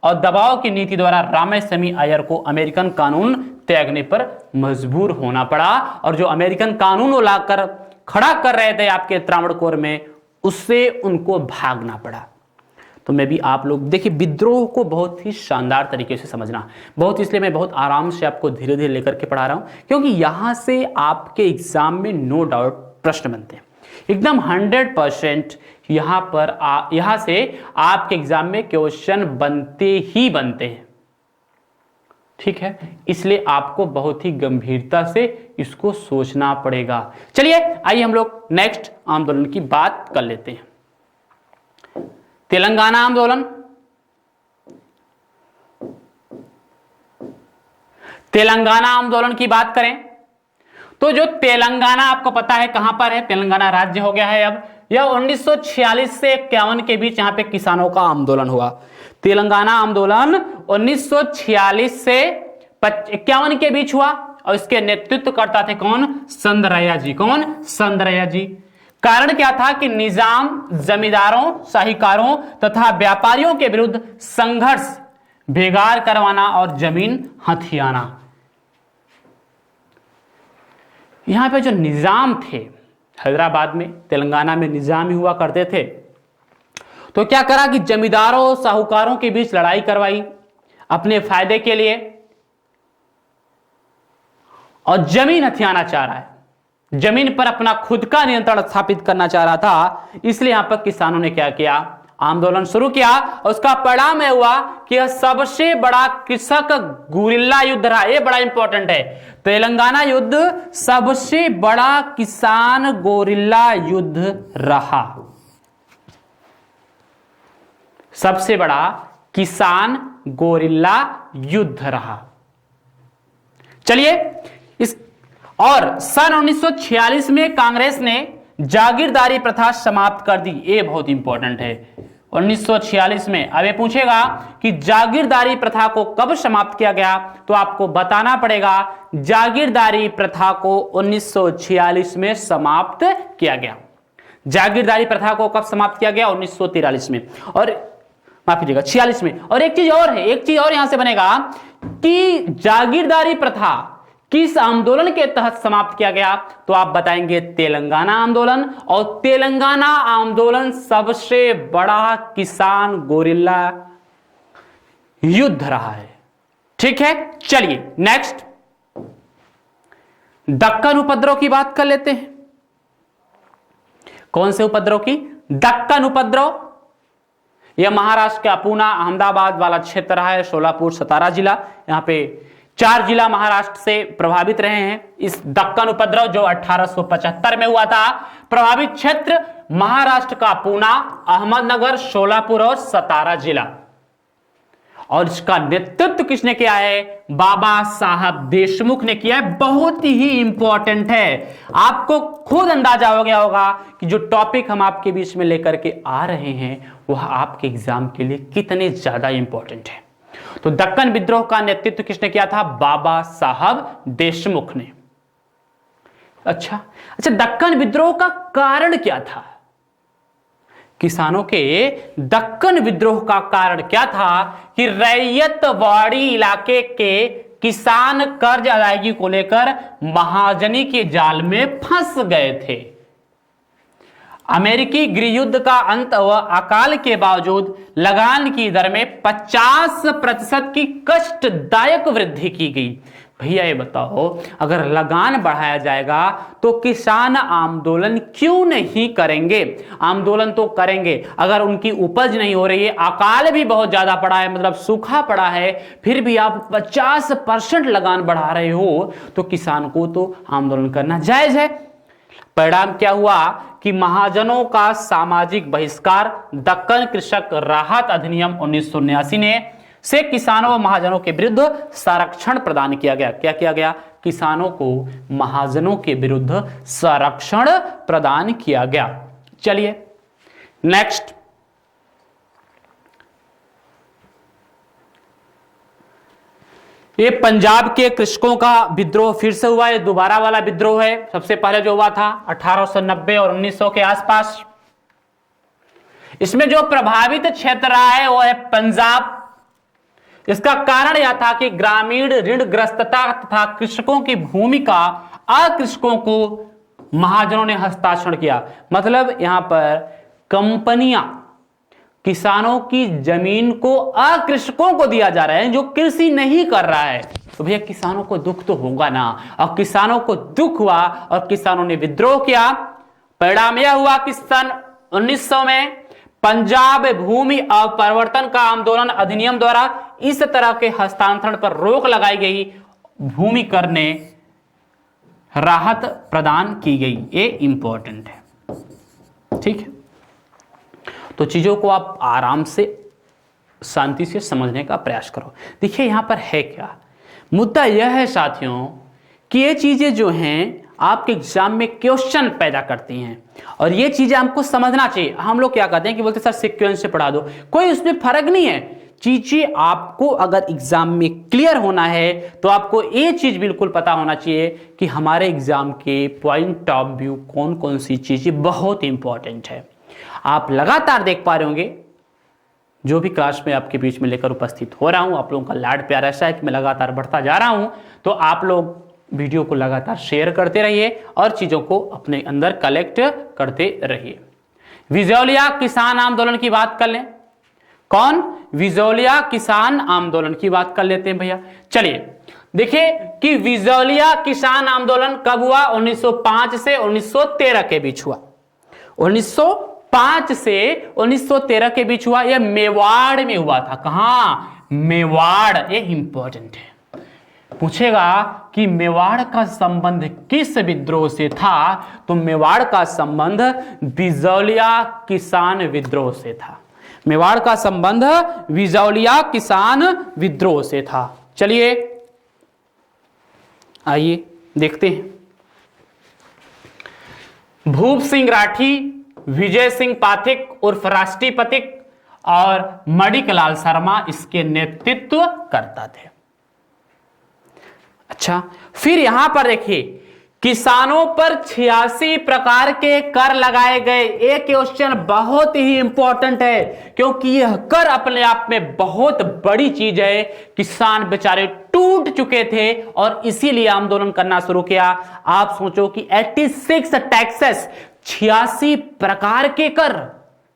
और दबाव की नीति द्वारा रामास्वामी अय्यर को अमेरिकन कानून त्यागने पर मजबूर होना पड़ा। और जो अमेरिकन कानून वो लाकर खड़ा कर रहे थे आपके त्रावणकोर में, उससे उनको भागना पड़ा। तो मैं भी आप लोग देखिए विद्रोह को बहुत ही शानदार तरीके से समझना, बहुत इसलिए मैं बहुत आराम से आपको धीरे धीरे लेकर के पढ़ा रहा हूं, क्योंकि यहां से आपके एग्जाम में नो डाउट प्रश्न बनते हैं एकदम 100%। यहां से आपके एग्जाम में क्वेश्चन बनते ही बनते हैं, ठीक है। इसलिए आपको बहुत ही गंभीरता से इसको सोचना पड़ेगा। चलिए आइए हम लोग नेक्स्ट आंदोलन की बात कर लेते हैं। तेलंगाना आंदोलन। तेलंगाना आंदोलन की बात करें तो जो तेलंगाना आपको पता है कहां पर है, तेलंगाना राज्य हो गया है अब। यह 1946 से 51 के बीच यहां पे किसानों का आंदोलन हुआ। तेलंगाना आंदोलन 1946 से 51 के बीच हुआ और इसके नेतृत्वकर्ता थे कौन? संदरैया जी। कौन? संदरैया जी। कारण क्या था कि निजाम जमींदारों, साहूकारों तथा व्यापारियों के विरुद्ध संघर्ष, बेगार करवाना और जमीन हथियाना। यहां पे जो निजाम थे हैदराबाद में, तेलंगाना में निजाम ही हुआ करते थे, तो क्या करा कि जमींदारों साहूकारों के बीच लड़ाई करवाई अपने फायदे के लिए और जमीन हथियाना चाह रहा है, जमीन पर अपना खुद का नियंत्रण स्थापित करना चाह रहा था। इसलिए यहां पर किसानों ने क्या किया? आंदोलन शुरू किया और उसका परिणाम यह हुआ कि यह सबसे बड़ा कृषक गुरिल्ला युद्ध रहा। यह बड़ा इंपॉर्टेंट है, तेलंगाना युद्ध सबसे बड़ा किसान गोरिल्ला युद्ध रहा। सबसे बड़ा किसान गोरिल्ला युद्ध रहा। चलिए इस और सन 1946 में कांग्रेस ने जागीरदारी प्रथा समाप्त कर दी। ये बहुत इंपॉर्टेंट है, 1946 में। अब ये पूछेगा कि जागीरदारी प्रथा को कब समाप्त किया गया, तो आपको बताना पड़ेगा जागीरदारी प्रथा को 1946 में समाप्त किया गया। जागीरदारी प्रथा को कब समाप्त किया गया? 1943 में, और माफ कीजिएगा 46 में। और एक चीज और है, एक चीज और यहां से बनेगा कि जागीरदारी प्रथा किस आंदोलन के तहत समाप्त किया गया, तो आप बताएंगे तेलंगाना आंदोलन। और तेलंगाना आंदोलन सबसे बड़ा किसान गोरिल्ला युद्ध रहा है, ठीक है। चलिए नेक्स्ट दक्कन उपद्रव की बात कर लेते हैं। कौन से उपद्रव की? दक्कन उपद्रव। यह महाराष्ट्र का पूना अहमदाबाद वाला क्षेत्र रहा है, सोलापुर सतारा जिला, यहां पे 4 जिला महाराष्ट्र से प्रभावित रहे हैं। इस दक्कन उपद्रव जो 1875 में हुआ था, प्रभावित क्षेत्र महाराष्ट्र का पूना, अहमदनगर, सोलापुर और सतारा जिला। और इसका नेतृत्व किसने किया है? बाबा साहब देशमुख ने किया है। बहुत ही इंपॉर्टेंट है, आपको खुद अंदाजा हो गया होगा कि जो टॉपिक हम आपके बीच में लेकर के आ रहे हैं वह आपके एग्जाम के लिए कितने ज्यादा इंपॉर्टेंट है। तो दक्कन विद्रोह का नेतृत्व किसने किया था? बाबा साहब देशमुख ने। अच्छा, दक्कन विद्रोह का कारण क्या था? किसानों के दक्कन विद्रोह का कारण क्या था कि रैयतवाड़ी इलाके के किसान कर्ज अदायगी को लेकर महाजनी के जाल में फंस गए थे। अमेरिकी गृह युद्ध का अंत व अकाल के बावजूद लगान की दर में 50% की कष्टदायक वृद्धि की गई। भैया ये बताओ, अगर लगान बढ़ाया जाएगा तो किसान आंदोलन क्यों नहीं करेंगे? आंदोलन तो करेंगे। अगर उनकी उपज नहीं हो रही है, अकाल भी बहुत ज्यादा पड़ा है, मतलब सूखा पड़ा है, फिर भी आप 50% लगान बढ़ा रहे हो, तो किसान को तो आंदोलन करना जायज है। परिणाम क्या हुआ कि महाजनों का सामाजिक बहिष्कार, दक्कन कृषक राहत अधिनियम 1979 ने से किसानों व महाजनों के विरुद्ध संरक्षण प्रदान किया गया। क्या किया गया? किसानों को महाजनों के विरुद्ध संरक्षण प्रदान किया गया। चलिए नेक्स्ट, ये पंजाब के कृषकों का विद्रोह फिर से हुआ। ये दोबारा वाला विद्रोह है। सबसे पहले जो हुआ था 1890 और 1900 के आसपास। इसमें जो प्रभावित क्षेत्र रहा है वो है पंजाब। इसका कारण यह था कि ग्रामीण ऋणग्रस्तता तथा कृषकों की भूमि का अकृषकों को महाजनों ने हस्तांतरण किया। मतलब यहां पर कंपनियां किसानों की जमीन को अकृषकों को दिया जा रहा है, जो कृषि नहीं कर रहा है। तो भैया किसानों को दुख तो होगा ना, और किसानों को दुख हुआ और किसानों ने विद्रोह किया। परिणाम यह हुआ कि सन 1900 में पंजाब भूमि अपरिवर्तन का आंदोलन अधिनियम द्वारा इस तरह के हस्तांतरण पर रोक लगाई गई। भूमि कर ने राहत प्रदान की गई। ये इंपॉर्टेंट है, ठीक है। तो चीजों को आप आराम से शांति से समझने का प्रयास करो। देखिए यहां पर है क्या मुद्दा। यह है साथियों कि ये चीजें जो हैं आपके एग्जाम में क्वेश्चन पैदा करती हैं, और ये चीजें हमको समझना चाहिए। हम लोग क्या कहते हैं कि बोलते सर सीक्वेंस से पढ़ा दो, कोई उसमें फर्क नहीं है। चीजें आपको अगर एग्जाम में क्लियर होना है तो आपको ये चीज बिल्कुल पता होना चाहिए कि हमारे एग्जाम के पॉइंट ऑफ व्यू कौन कौन सी चीजें बहुत इंपॉर्टेंट है। आप लगातार देख पा रहे होंगे, जो भी क्लास में आपके बीच में लेकर उपस्थित हो रहा हूं, आप लोगों का लाड प्यार ऐसा है कि मैं लगातार बढ़ता जा रहा हूं। तो आप लोग वीडियो को लगातार शेयर करते रहिए और चीजों को अपने अंदर कलेक्ट करते रहिए। विजौलिया किसान आंदोलन की बात कर लें। कौन? विजौलिया किसान आंदोलन की बात कर लेते हैं भैया। चलिए देखिए कि विजौलिया किसान आंदोलन कब हुआ? 1905 से 1913 के बीच हुआ। 1905 से 1913 के बीच हुआ। यह मेवाड़ में हुआ था। कहां? मेवाड़। ये इंपॉर्टेंट है, पूछेगा कि मेवाड़ का संबंध किस विद्रोह से था? तो मेवाड़ का संबंध विजौलिया किसान विद्रोह से था। मेवाड़ का संबंध विजौलिया किसान विद्रोह से था। चलिए आइए देखते हैं। भूप सिंह राठी, विजय सिंह पाठक उर्फ राष्ट्रीय पथिक और मणिकलाल शर्मा इसके नेतृत्व करता थे। अच्छा, फिर यहां पर देखिए किसानों पर 86 प्रकार के कर लगाए गए। एक क्वेश्चन बहुत ही इंपॉर्टेंट है, क्योंकि यह कर अपने आप में बहुत बड़ी चीज है। किसान बेचारे टूट चुके थे और इसीलिए आंदोलन करना शुरू किया। आप सोचो कि 86 टैक्सेस, 86 प्रकार के कर,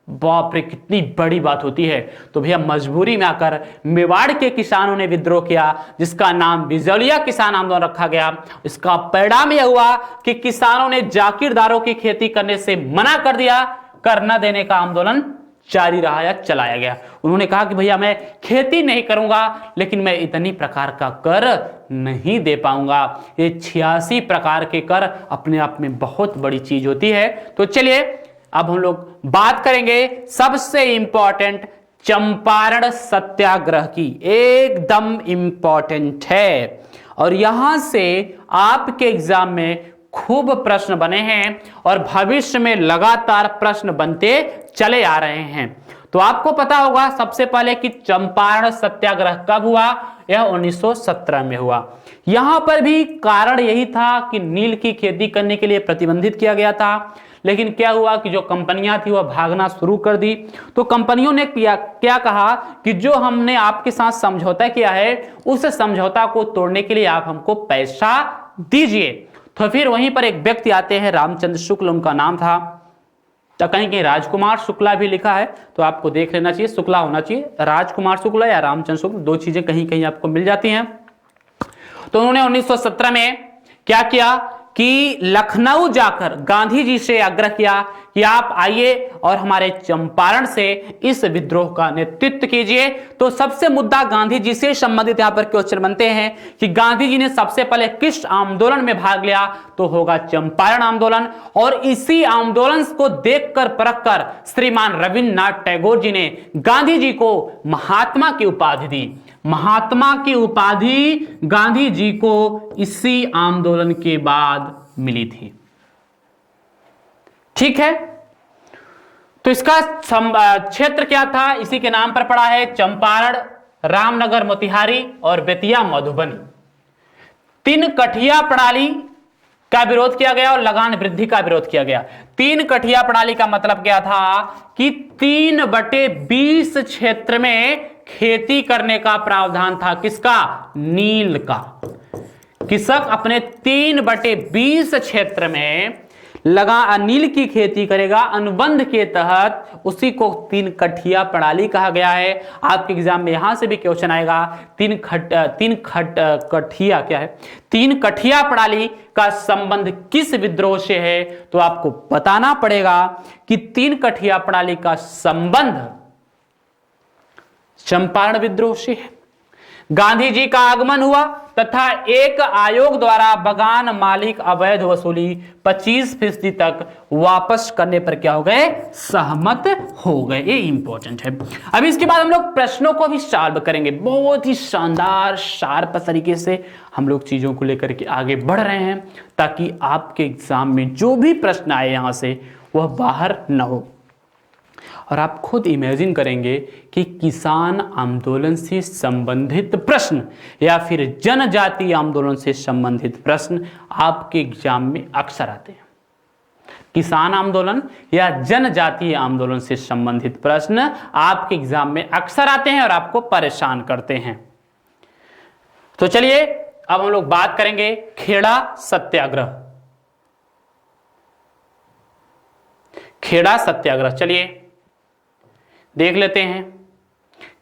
बाप रे कितनी बड़ी बात होती है। तो भैया मजबूरी में आकर मेवाड़ के किसानों ने विद्रोह किया, जिसका नाम विजौलिया किसान आंदोलन रखा गया। इसका परिणाम यह हुआ कि किसानों ने जागीरदारों की खेती करने से मना कर दिया। कर न देने का आंदोलन जारी रहा या चलाया गया। उन्होंने कहा कि भैया मैं खेती नहीं करूंगा, लेकिन मैं इतनी प्रकार का कर नहीं दे पाऊंगा। ये 86 प्रकार के कर अपने आप में बहुत बड़ी चीज होती है। तो चलिए अब हम लोग बात करेंगे सबसे इंपॉर्टेंट चंपारण सत्याग्रह की। एकदम इंपॉर्टेंट है और यहां से आपके एग्जाम में खूब प्रश्न बने हैं और भविष्य में लगातार प्रश्न बनते चले आ रहे हैं। तो आपको पता होगा सबसे पहले कि चंपारण सत्याग्रह कब हुआ, यह 1917 में हुआ। यहां पर भी कारण यही था कि नील की खेती करने के लिए प्रतिबंधित किया गया था, लेकिन क्या हुआ कि जो कंपनियां थी वह भागना शुरू कर दी। तो कंपनियों ने क्या कहा कि जो हमने आपके साथ समझौता किया है उस समझौता को तोड़ने के लिए आप हमको पैसा दीजिए। तो फिर वहीं पर एक व्यक्ति आते हैं, रामचंद्र शुक्ल उनका नाम था, तो कहीं कहीं राजकुमार शुक्ला भी लिखा है, तो आपको देख लेना चाहिए, शुक्ला होना चाहिए, राजकुमार शुक्ला या रामचंद्र शुक्ल, दो चीजें कहीं कहीं आपको मिल जाती हैं। तो उन्होंने 1917 में क्या किया कि लखनऊ जाकर गांधी जी से आग्रह किया कि आप आइए और हमारे चंपारण से इस विद्रोह का नेतृत्व कीजिए। तो सबसे मुद्दा गांधी जी से संबंधित यहां पर क्वेश्चन बनते हैं कि गांधी जी ने सबसे पहले किस आंदोलन में भाग लिया, तो होगा चंपारण आंदोलन। और इसी आंदोलन को देखकर परखकर श्रीमान रविन्द्रनाथ टैगोर जी ने गांधी जी को महात्मा की उपाधि दी। महात्मा की उपाधि गांधी जी को इसी आंदोलन के बाद मिली थी। ठीक है, तो इसका क्षेत्र क्या था, इसी के नाम पर पड़ा है, चंपारण, रामनगर मोतिहारी और बेतिया मधुबनी। 3 कठिया प्रणाली का विरोध किया गया और लगान वृद्धि का विरोध किया गया। 3 कठिया प्रणाली का मतलब क्या था कि 3/20 क्षेत्र में खेती करने का प्रावधान था। किसका? नील का। कृषक अपने 3/20 क्षेत्र में नील की खेती करेगा। अनुबंध के तहत उसी को 3 कठिया प्रणाली कहा गया है। आपके एग्जाम में यहां से भी क्वेश्चन आएगा, 3 कठिया क्या है, 3 कठिया प्रणाली का संबंध किस विद्रोह से है, तो आपको बताना पड़ेगा कि 3 कठिया प्रणाली का संबंध चंपारण विद्रोह से है। गांधी जी का आगमन हुआ तथा एक आयोग द्वारा बगान मालिक अवैध वसूली 25% तक वापस करने पर क्या हो गए, सहमत हो गए। ये इंपॉर्टेंट है। अभी इसके बाद हम लोग प्रश्नों को भी सॉल्व करेंगे। बहुत ही शानदार शार्प तरीके से हम लोग चीजों को लेकर के आगे बढ़ रहे हैं, ताकि आपके एग्जाम में जो भी प्रश्न आए यहां से वह बाहर न हो। और आप खुद इमेजिन करेंगे कि किसान आंदोलन से संबंधित प्रश्न या फिर जनजातीय आंदोलन से संबंधित प्रश्न आपके एग्जाम में अक्सर आते हैं। किसान आंदोलन या जनजातीय आंदोलन से संबंधित प्रश्न आपके एग्जाम में अक्सर आते हैं और आपको परेशान करते हैं। तो चलिए अब हम लोग बात करेंगे खेड़ा सत्याग्रह। खेड़ा सत्याग्रह चलिए देख लेते हैं।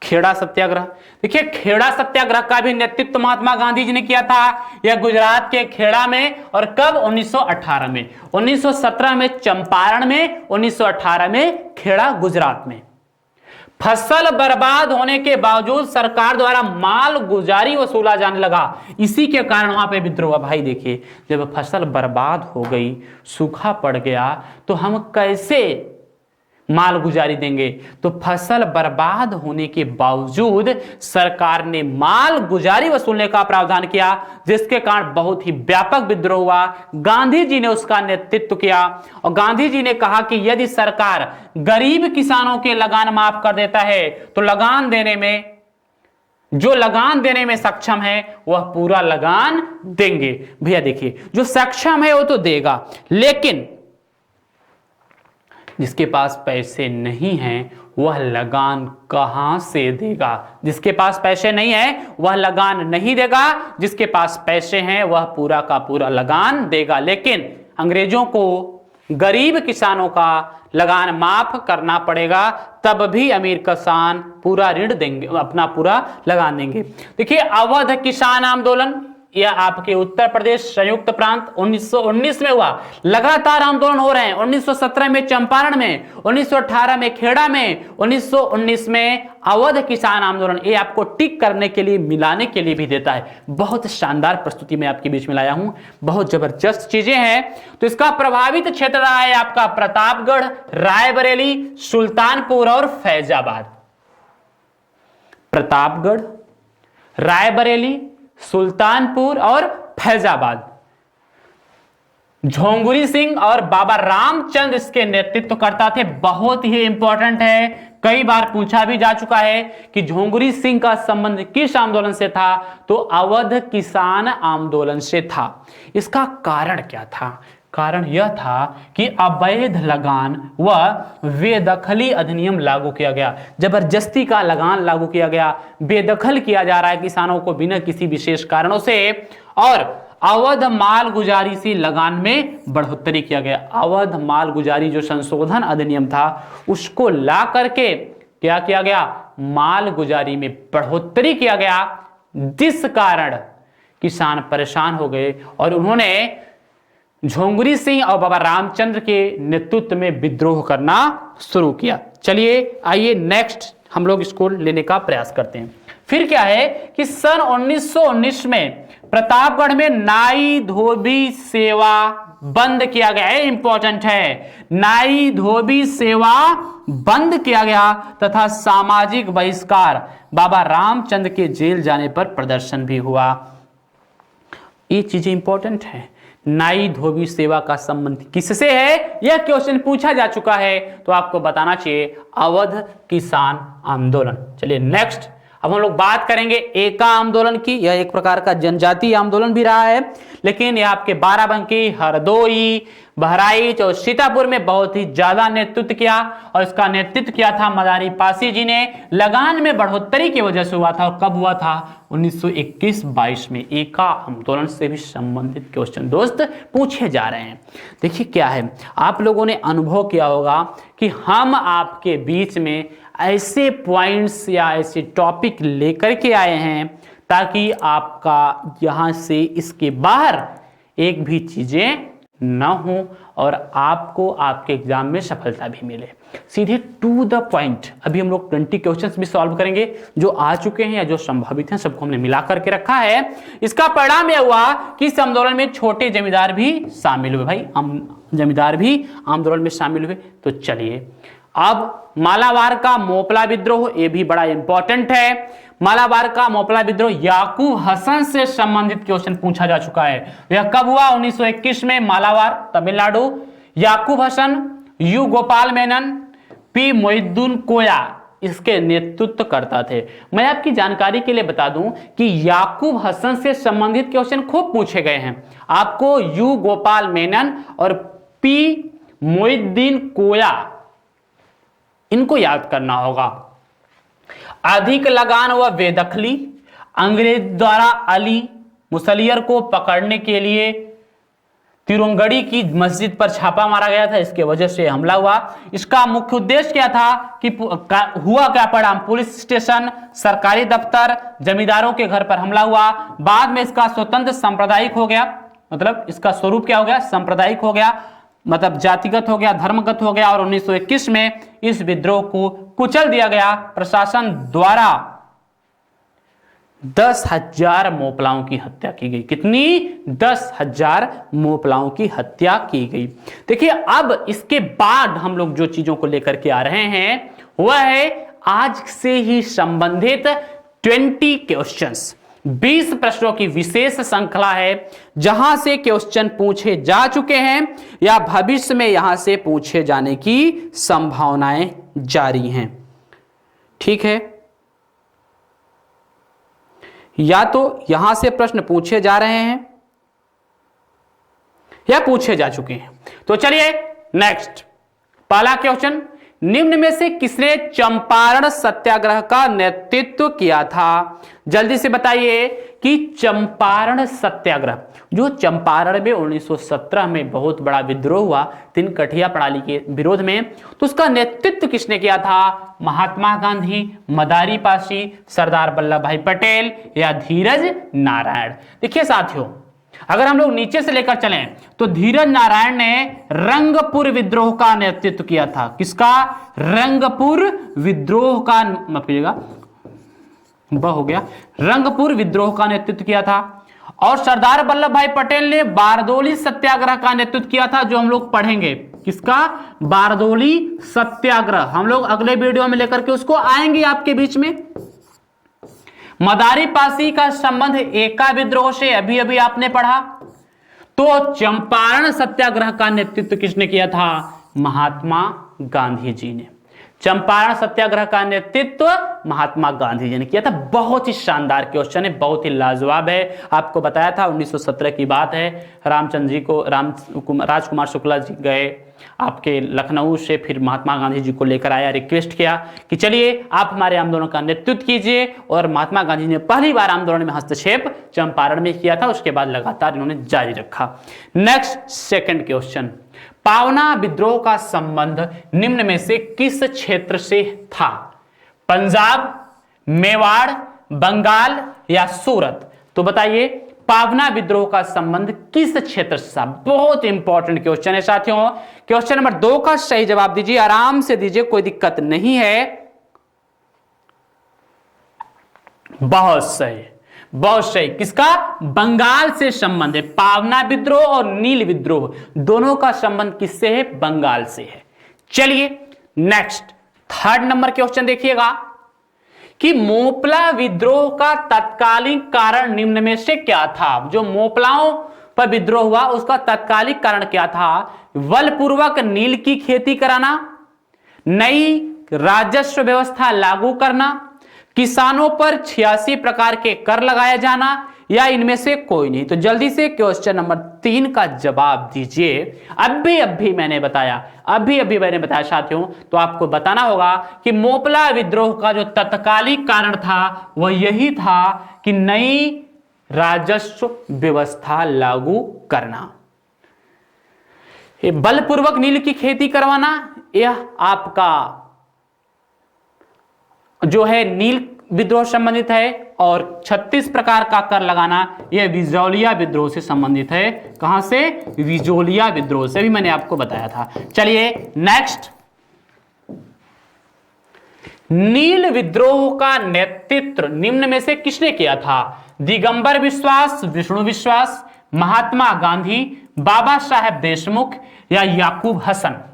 खेड़ा सत्याग्रह, देखिए खेड़ा सत्याग्रह का भी नेतृत्व महात्मा गांधी जी ने किया था। यह गुजरात के खेड़ा में, और कब, 1918 में। 1917 में चंपारण में, 1918 में खेड़ा गुजरात में। फसल बर्बाद होने के बावजूद सरकार द्वारा माल गुजारी वसूला जाने लगा, इसी के कारण वहां पे विद्रोह। भाई देखिए, जब फसल बर्बाद हो गई, सूखा पड़ गया, तो हम कैसे माल गुजारी देंगे। तो फसल बर्बाद होने के बावजूद सरकार ने माल गुजारी वसूलने का प्रावधान किया, जिसके कारण बहुत ही व्यापक विद्रोह हुआ। गांधी जी ने उसका नेतृत्व किया और गांधी जी ने कहा कि यदि सरकार गरीब किसानों के लगान माफ कर देता है तो लगान देने में सक्षम है वह पूरा लगान देंगे। भैया देखिए, जो सक्षम है वो तो देगा, लेकिन जिसके पास पैसे नहीं हैं वह लगान कहां से देगा। जिसके पास पैसे नहीं है वह लगान नहीं देगा, जिसके पास पैसे हैं वह पूरा का पूरा लगान देगा। लेकिन अंग्रेजों को गरीब किसानों का लगान माफ करना पड़ेगा, तब भी अमीर किसान पूरा ऋण देंगे, अपना पूरा लगान देंगे। देखिए अवध किसान आंदोलन, यह आपके उत्तर प्रदेश संयुक्त प्रांत 1919 में हुआ। लगातार आंदोलन हो रहे हैं। 1917 में चंपारण में, 1918 में खेड़ा में, 1919 में अवध किसान आंदोलन। ये आपको टिक करने के लिए, मिलाने के लिए भी देता है। बहुत शानदार प्रस्तुति में आपके बीच में लाया हूं, बहुत जबरदस्त चीजें हैं। तो इसका प्रभावित क्षेत्र रहा है आपका प्रतापगढ़, रायबरेली, सुल्तानपुर और फैजाबाद। प्रतापगढ़, रायबरेली, सुल्तानपुर और फैजाबाद। झोंगुरी सिंह और बाबा रामचंद्र इसके नेतृत्व करता थे। बहुत ही इंपॉर्टेंट है, कई बार पूछा भी जा चुका है कि झोंगरी सिंह का संबंध किस आंदोलन से था, तो अवध किसान आंदोलन से था। इसका कारण क्या था? कारण यह था कि अवैध लगान व बेदखली अधिनियम लागू किया गया। जबरदस्ती का लगान लागू किया गया, बेदखल किया जा रहा है किसानों को बिना किसी विशेष कारणों से, और अवध माल गुजारी से लगान में बढ़ोतरी किया गया। अवध माल गुजारी जो संशोधन अधिनियम था उसको ला करके क्या किया गया? माल गुजारी में बढ़ोतरी किया गया, जिस कारण किसान परेशान हो गए और उन्होंने झोंगरी सिंह और बाबा रामचंद्र के नेतृत्व में विद्रोह करना शुरू किया। चलिए आइए नेक्स्ट हम लोग इसको लेने का प्रयास करते हैं। फिर क्या है कि सन 1919 में प्रतापगढ़ में नाई धोबी सेवा बंद किया गया है। इंपॉर्टेंट है, नाई धोबी सेवा बंद किया गया तथा सामाजिक बहिष्कार, बाबा रामचंद्र के जेल जाने पर प्रदर्शन भी हुआ। ये चीजें इंपॉर्टेंट है। नाई धोबी सेवा का संबंध किससे है, यह क्वेश्चन पूछा जा चुका है, तो आपको बताना चाहिए अवध किसान आंदोलन। चलिए नेक्स्ट, अब हम लोग बात करेंगे एका आंदोलन की। यह एक प्रकार का जनजातीय आंदोलन भी रहा है, लेकिन यह आपके बाराबंकी, हरदोई, बहराइच और सीतापुर में बहुत ही ज्यादा नेतृत्व किया, और इसका नेतृत्व किया था मदारी पासी जी ने। लगान में बढ़ोतरी की वजह से हुआ था, और कब हुआ था? 1921-22 में। एका आंदोलन से भी संबंधित क्वेश्चन दोस्त पूछे जा रहे हैं। देखिए क्या है, आप लोगों ने अनुभव किया होगा कि हम आपके बीच में ऐसे पॉइंट्स या ऐसे टॉपिक लेकर के आए हैं ताकि आपका यहां से इसके बाहर एक भी चीजें न हो और आपको आपके एग्जाम में सफलता भी मिले। सीधे टू द पॉइंट। अभी हम लोग 20 क्वेश्चंस भी सॉल्व करेंगे जो आ चुके हैं या जो संभावित हैं, सबको हमने मिला करके रखा है। इसका परिणाम यह हुआ कि इस आंदोलन में छोटे जमींदार भी शामिल हुए। भाई जमींदार भी आंदोलन में शामिल हुए। तो चलिए अब मालाबार का मोपला विद्रोह, ये भी बड़ा इंपॉर्टेंट है। मालाबार का मोपला विद्रोह याकूब हसन से संबंधित क्वेश्चन पूछा जा चुका है। यह कब हुआ? 1921 में, मालाबार तमिलनाडु। याकूब हसन, यू गोपाल मेनन, पी मोहिउद्दीन कोया इसके नेतृत्व करता थे। मैं आपकी जानकारी के लिए बता दूं कि याकूब हसन से संबंधित क्वेश्चन खूब पूछे गए हैं। आपको यू गोपाल मेनन और पी मोहिउद्दीन कोया इनको याद करना होगा। अधिक लगान व बेदखली, अंग्रेज द्वारा अली मुसलियर को पकड़ने के लिए तिरुंगड़ी की मस्जिद पर छापा मारा गया था, इसके वजह से हमला हुआ। इसका मुख्य उद्देश्य क्या था कि हुआ क्या परिणाम? पुलिस स्टेशन, सरकारी दफ्तर, जमींदारों के घर पर हमला हुआ। बाद में इसका स्वतंत्र सांप्रदायिक हो गया, मतलब इसका स्वरूप क्या हो गया? सांप्रदायिक हो गया, मतलब जातिगत हो गया, धर्मगत हो गया, और 1921 में इस विद्रोह को कुचल दिया गया। प्रशासन द्वारा 10,000 मोपलाओं की हत्या की गई। कितनी? 10,000 मोपलाओं की हत्या की गई। देखिए अब इसके बाद हम लोग जो चीजों को लेकर के आ रहे हैं वह है आज से ही संबंधित 20 क्वेश्चंस, 20 प्रश्नों की विशेष श्रृंखला है जहां से क्वेश्चन पूछे जा चुके हैं या भविष्य में यहां से पूछे जाने की संभावनाएं जारी हैं। ठीक है, या तो यहां से प्रश्न पूछे जा रहे हैं या पूछे जा चुके हैं। तो चलिए नेक्स्ट, पहला क्वेश्चन, निम्न में से किसने चंपारण सत्याग्रह का नेतृत्व किया था? जल्दी से बताइए कि चंपारण सत्याग्रह, जो चंपारण में 1917 में बहुत बड़ा विद्रोह हुआ तिनकठिया प्रणाली के विरोध में, तो उसका नेतृत्व किसने किया था? महात्मा गांधी, मदारी पासी, सरदार वल्लभ भाई पटेल या धीरज नारायण। देखिए साथियों, अगर हम लोग नीचे से लेकर चलें तो धीरज नारायण ने रंगपुर विद्रोह का नेतृत्व किया था। किसका? रंगपुर विद्रोह का, माफ कीजिएगा वह हो गया, रंगपुर विद्रोह का नेतृत्व किया था। और सरदार वल्लभ भाई पटेल ने बारदोली सत्याग्रह का नेतृत्व किया था, जो हम लोग पढ़ेंगे। किसका? बारदोली सत्याग्रह। हम लोग अगले वीडियो में लेकर के उसको आएंगे आपके बीच में। मदारी पासी का संबंध एका विद्रोह से अभी अभी आपने पढ़ा। तो चंपारण सत्याग्रह का नेतृत्व किसने किया था? महात्मा गांधी जी ने। चंपारण सत्याग्रह का नेतृत्व महात्मा गांधी जी ने किया था। बहुत ही शानदार क्वेश्चन है, बहुत ही लाजवाब है। आपको बताया था 1917 की बात है, रामचंद्र जी को राजकुमार शुक्ला जी गए आपके लखनऊ से, फिर महात्मा गांधी जी को लेकर आया, रिक्वेस्ट किया कि चलिए आप हमारे आंदोलन का नेतृत्व कीजिए, और महात्मा गांधी ने पहली बार आंदोलन में हस्तक्षेप चंपारण में किया था। उसके बाद लगातार इन्होंने जारी रखा। नेक्स्ट सेकंड क्वेश्चन, पावना विद्रोह का संबंध निम्न में से किस क्षेत्र से था? पंजाब, मेवाड़, बंगाल या सूरत? तो बताइए पावना विद्रोह का संबंध किस क्षेत्र से था? बहुत इंपॉर्टेंट क्वेश्चन है साथियों। क्वेश्चन नंबर 2 का सही जवाब दीजिए, आराम से दीजिए, कोई दिक्कत नहीं है। बहुत सही, बहुत सही। किसका? बंगाल से संबंध है। पावना विद्रोह और नील विद्रोह दोनों का संबंध किससे है? बंगाल से है। चलिए नेक्स्ट थर्ड नंबर क्वेश्चन देखिएगा कि मोपला विद्रोह का तत्कालीन कारण निम्न में से क्या था? जो मोपलाओं पर विद्रोह हुआ उसका तत्कालिक कारण क्या था? बलपूर्वक नील की खेती कराना, नई राजस्व व्यवस्था लागू करना, किसानों पर 86 प्रकार के कर लगाया जाना, या इनमें से कोई नहीं? तो जल्दी से क्वेश्चन नंबर 3 का जवाब दीजिए। अभी मैंने बताया साथियों, तो आपको बताना होगा कि मोपला विद्रोह का जो तत्कालिक कारण था वह यही था कि नई राजस्व व्यवस्था लागू करना, बलपूर्वक नील की खेती करवाना, यह आपका जो है नील विद्रोह संबंधित है, और 36 प्रकार का कर लगाना यह विजोलिया विद्रोह से संबंधित है। कहां से? विजोलिया विद्रोह से, भी मैंने आपको बताया था। चलिए नेक्स्ट, नील विद्रोह का नेतृत्व निम्न में से किसने किया था? दिगंबर विश्वास, विष्णु विश्वास, महात्मा गांधी, बाबा साहेब देशमुख या याकूब हसन?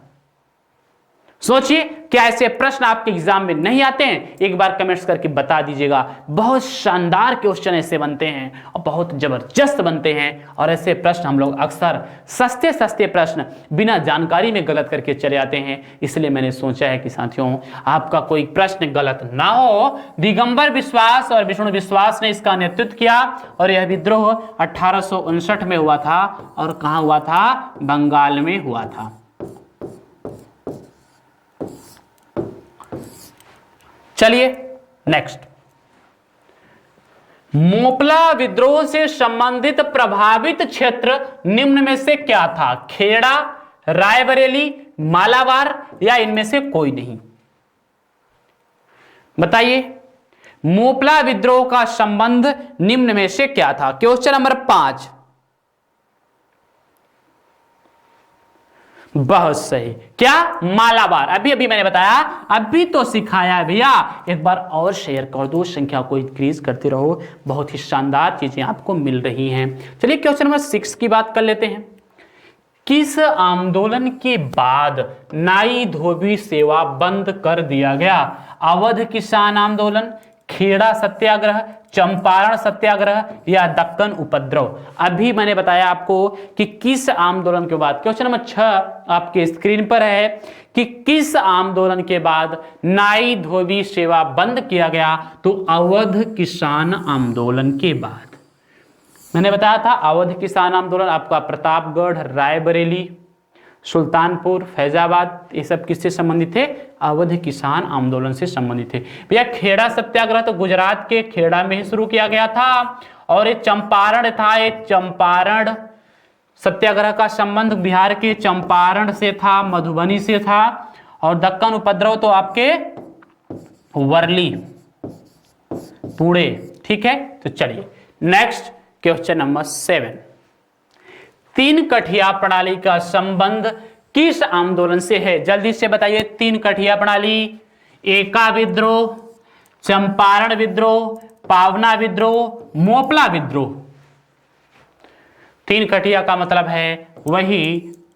सोचिए, क्या ऐसे प्रश्न आपके एग्जाम में नहीं आते हैं? एक बार कमेंट्स करके बता दीजिएगा। बहुत शानदार क्वेश्चन ऐसे बनते हैं और बहुत जबरदस्त बनते हैं, और ऐसे प्रश्न हम लोग अक्सर सस्ते प्रश्न बिना जानकारी में गलत करके चले आते हैं। इसलिए मैंने सोचा है कि साथियों आपका कोई प्रश्न गलत ना हो। दिगंबर विश्वास और विष्णु विश्वास ने इसका नेतृत्व किया, और यह विद्रोह 1859 में हुआ था, और कहां हुआ था? बंगाल में हुआ था। चलिए नेक्स्ट, मोपला विद्रोह से संबंधित प्रभावित क्षेत्र निम्न में से क्या था? खेड़ा, रायबरेली, मालाबार या इनमें से कोई नहीं? बताइए, मोपला विद्रोह का संबंध निम्न में से क्या था? Question number 5। बहुत सही। क्या? मालाबार। अभी मैंने बताया, अभी तो सिखाया है भैया, एक बार और शेयर कर दो, संख्या को इंक्रीज करते रहो, बहुत ही शानदार चीजें आपको मिल रही हैं। चलिए क्वेश्चन नंबर 6 की बात कर लेते हैं। किस आंदोलन के बाद नाई धोबी सेवा बंद कर दिया गया? अवध किसान आंदोलन, खेड़ा सत्याग्रह, चंपारण सत्याग्रह या दक्कन उपद्रव? अभी मैंने बताया आपको कि किस आंदोलन के बाद। क्वेश्चन नंबर 6 आपके स्क्रीन पर है कि किस आंदोलन के बाद नाई धोबी सेवा बंद किया गया? तो अवध किसान आंदोलन के बाद। मैंने बताया था अवध किसान आंदोलन आपका प्रतापगढ़, रायबरेली, सुल्तानपुर, फैजाबाद, ये सब किससे संबंधित थे? अवध किसान आंदोलन से संबंधित थे। भैया खेड़ा सत्याग्रह तो गुजरात के खेड़ा में ही शुरू किया गया था, और ये चंपारण था, ये चंपारण सत्याग्रह का संबंध बिहार के चंपारण से था, मधुबनी से था, और दक्कन उपद्रव तो आपके वर्ली, पुणे। ठीक है, तो चलिए नेक्स्ट क्वेश्चन नंबर 7। 3 कठिया प्रणाली का संबंध किस आंदोलन से है? जल्दी से बताइए। 3 कठिया प्रणाली, एका विद्रोह, चंपारण विद्रोह, पावना विद्रोह, मोपला विद्रोह। 3 कठिया का मतलब है वही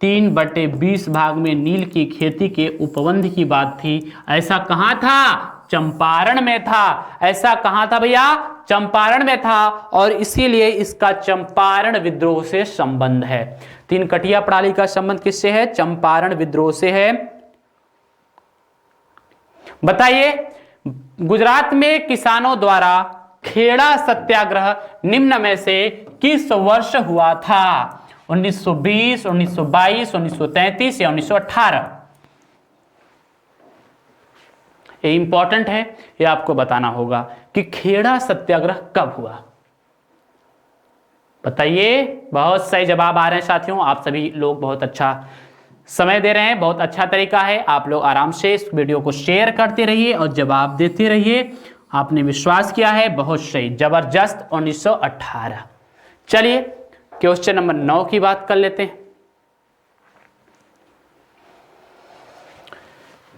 3/20 भाग में नील की खेती के उपबंध की बात थी। ऐसा कहां था? चंपारण में था। ऐसा कहां था भैया? चंपारण में था, और इसीलिए इसका चंपारण विद्रोह से संबंध है। 3 कठिया प्रणाली का संबंध किससे है? चंपारण विद्रोह से है। बताइए, गुजरात में किसानों द्वारा खेड़ा सत्याग्रह निम्न में से किस वर्ष हुआ था? 1920, 1922, 1933 या 1918? ये इंपॉर्टेंट है, ये आपको बताना होगा कि खेड़ा सत्याग्रह कब हुआ। बताइए। बहुत सही जवाब आ रहे हैं साथियों, आप सभी लोग बहुत अच्छा समय दे रहे हैं, बहुत अच्छा तरीका है। आप लोग आराम से इस वीडियो को शेयर करते रहिए और जवाब देते रहिए। आपने विश्वास किया है, बहुत सही, जबरदस्त। 1918। चलिए क्वेश्चन नंबर 9 की बात कर लेते हैं।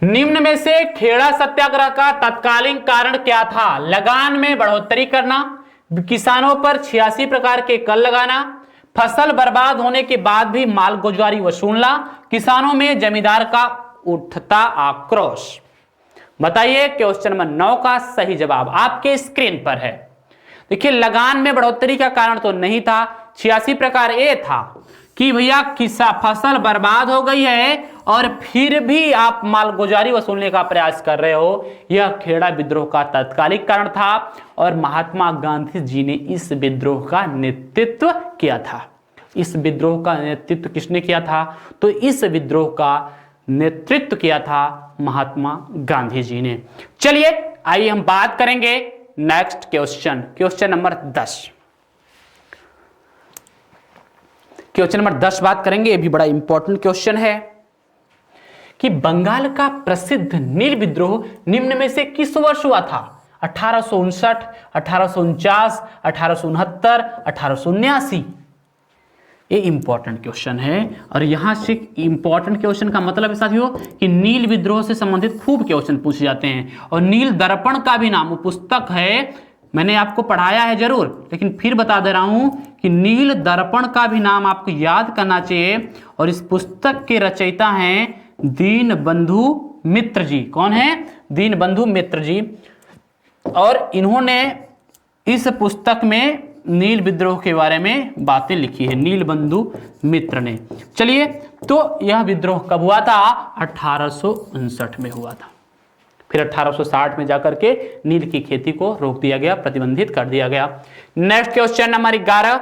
निम्न में से खेड़ा सत्याग्रह का तत्कालीन कारण क्या था? लगान में बढ़ोतरी करना, किसानों पर 86 प्रकार के कर लगाना, फसल बर्बाद होने के बाद भी मालगुजारी वसूलना, किसानों में जमींदार का उठता आक्रोश। बताइए क्वेश्चन नंबर 9 का सही जवाब आपके स्क्रीन पर है। देखिए, लगान में बढ़ोतरी का कारण तो नहीं था, 86 प्रकार ये था कि भैया फसल बर्बाद हो गई है और फिर भी आप मालगुजारी वसूलने का प्रयास कर रहे हो, यह खेड़ा विद्रोह का तत्कालिक कारण था और महात्मा गांधी जी ने इस विद्रोह का नेतृत्व किया था। इस विद्रोह का नेतृत्व किसने किया था? तो इस विद्रोह का नेतृत्व किया था महात्मा गांधी जी ने। चलिए आइए हम बात करेंगे next question, question number 10। Question number 10 बात करेंगे, ये भी बड़ा इंपॉर्टेंट क्वेश्चन है कि बंगाल का प्रसिद्ध नील विद्रोह निम्न में से किस वर्ष हुआ था? 1859, 1849, 1869, 1879? ये इंपॉर्टेंट क्वेश्चन है और यहां से इंपॉर्टेंट क्वेश्चन का मतलब है साथियों कि नील विद्रोह से संबंधित खूब क्वेश्चन पूछे जाते हैं। और नील दर्पण का भी नाम, वो पुस्तक है, मैंने आपको पढ़ाया है जरूर, लेकिन फिर बता दे रहा हूं कि नील दर्पण का भी नाम आपको याद करना चाहिए। और इस पुस्तक के रचयिता हैं दीनबंधु मित्र जी। कौन है? दीनबंधु मित्र जी। और इन्होंने इस पुस्तक में नील विद्रोह के बारे में बातें लिखी है, नीलबंधु मित्र ने। चलिए, तो यह विद्रोह कब हुआ था? 1859 में हुआ था। फिर 1860 में जाकर के नील की खेती को रोक दिया गया, प्रतिबंधित कर दिया गया। Next question number 11।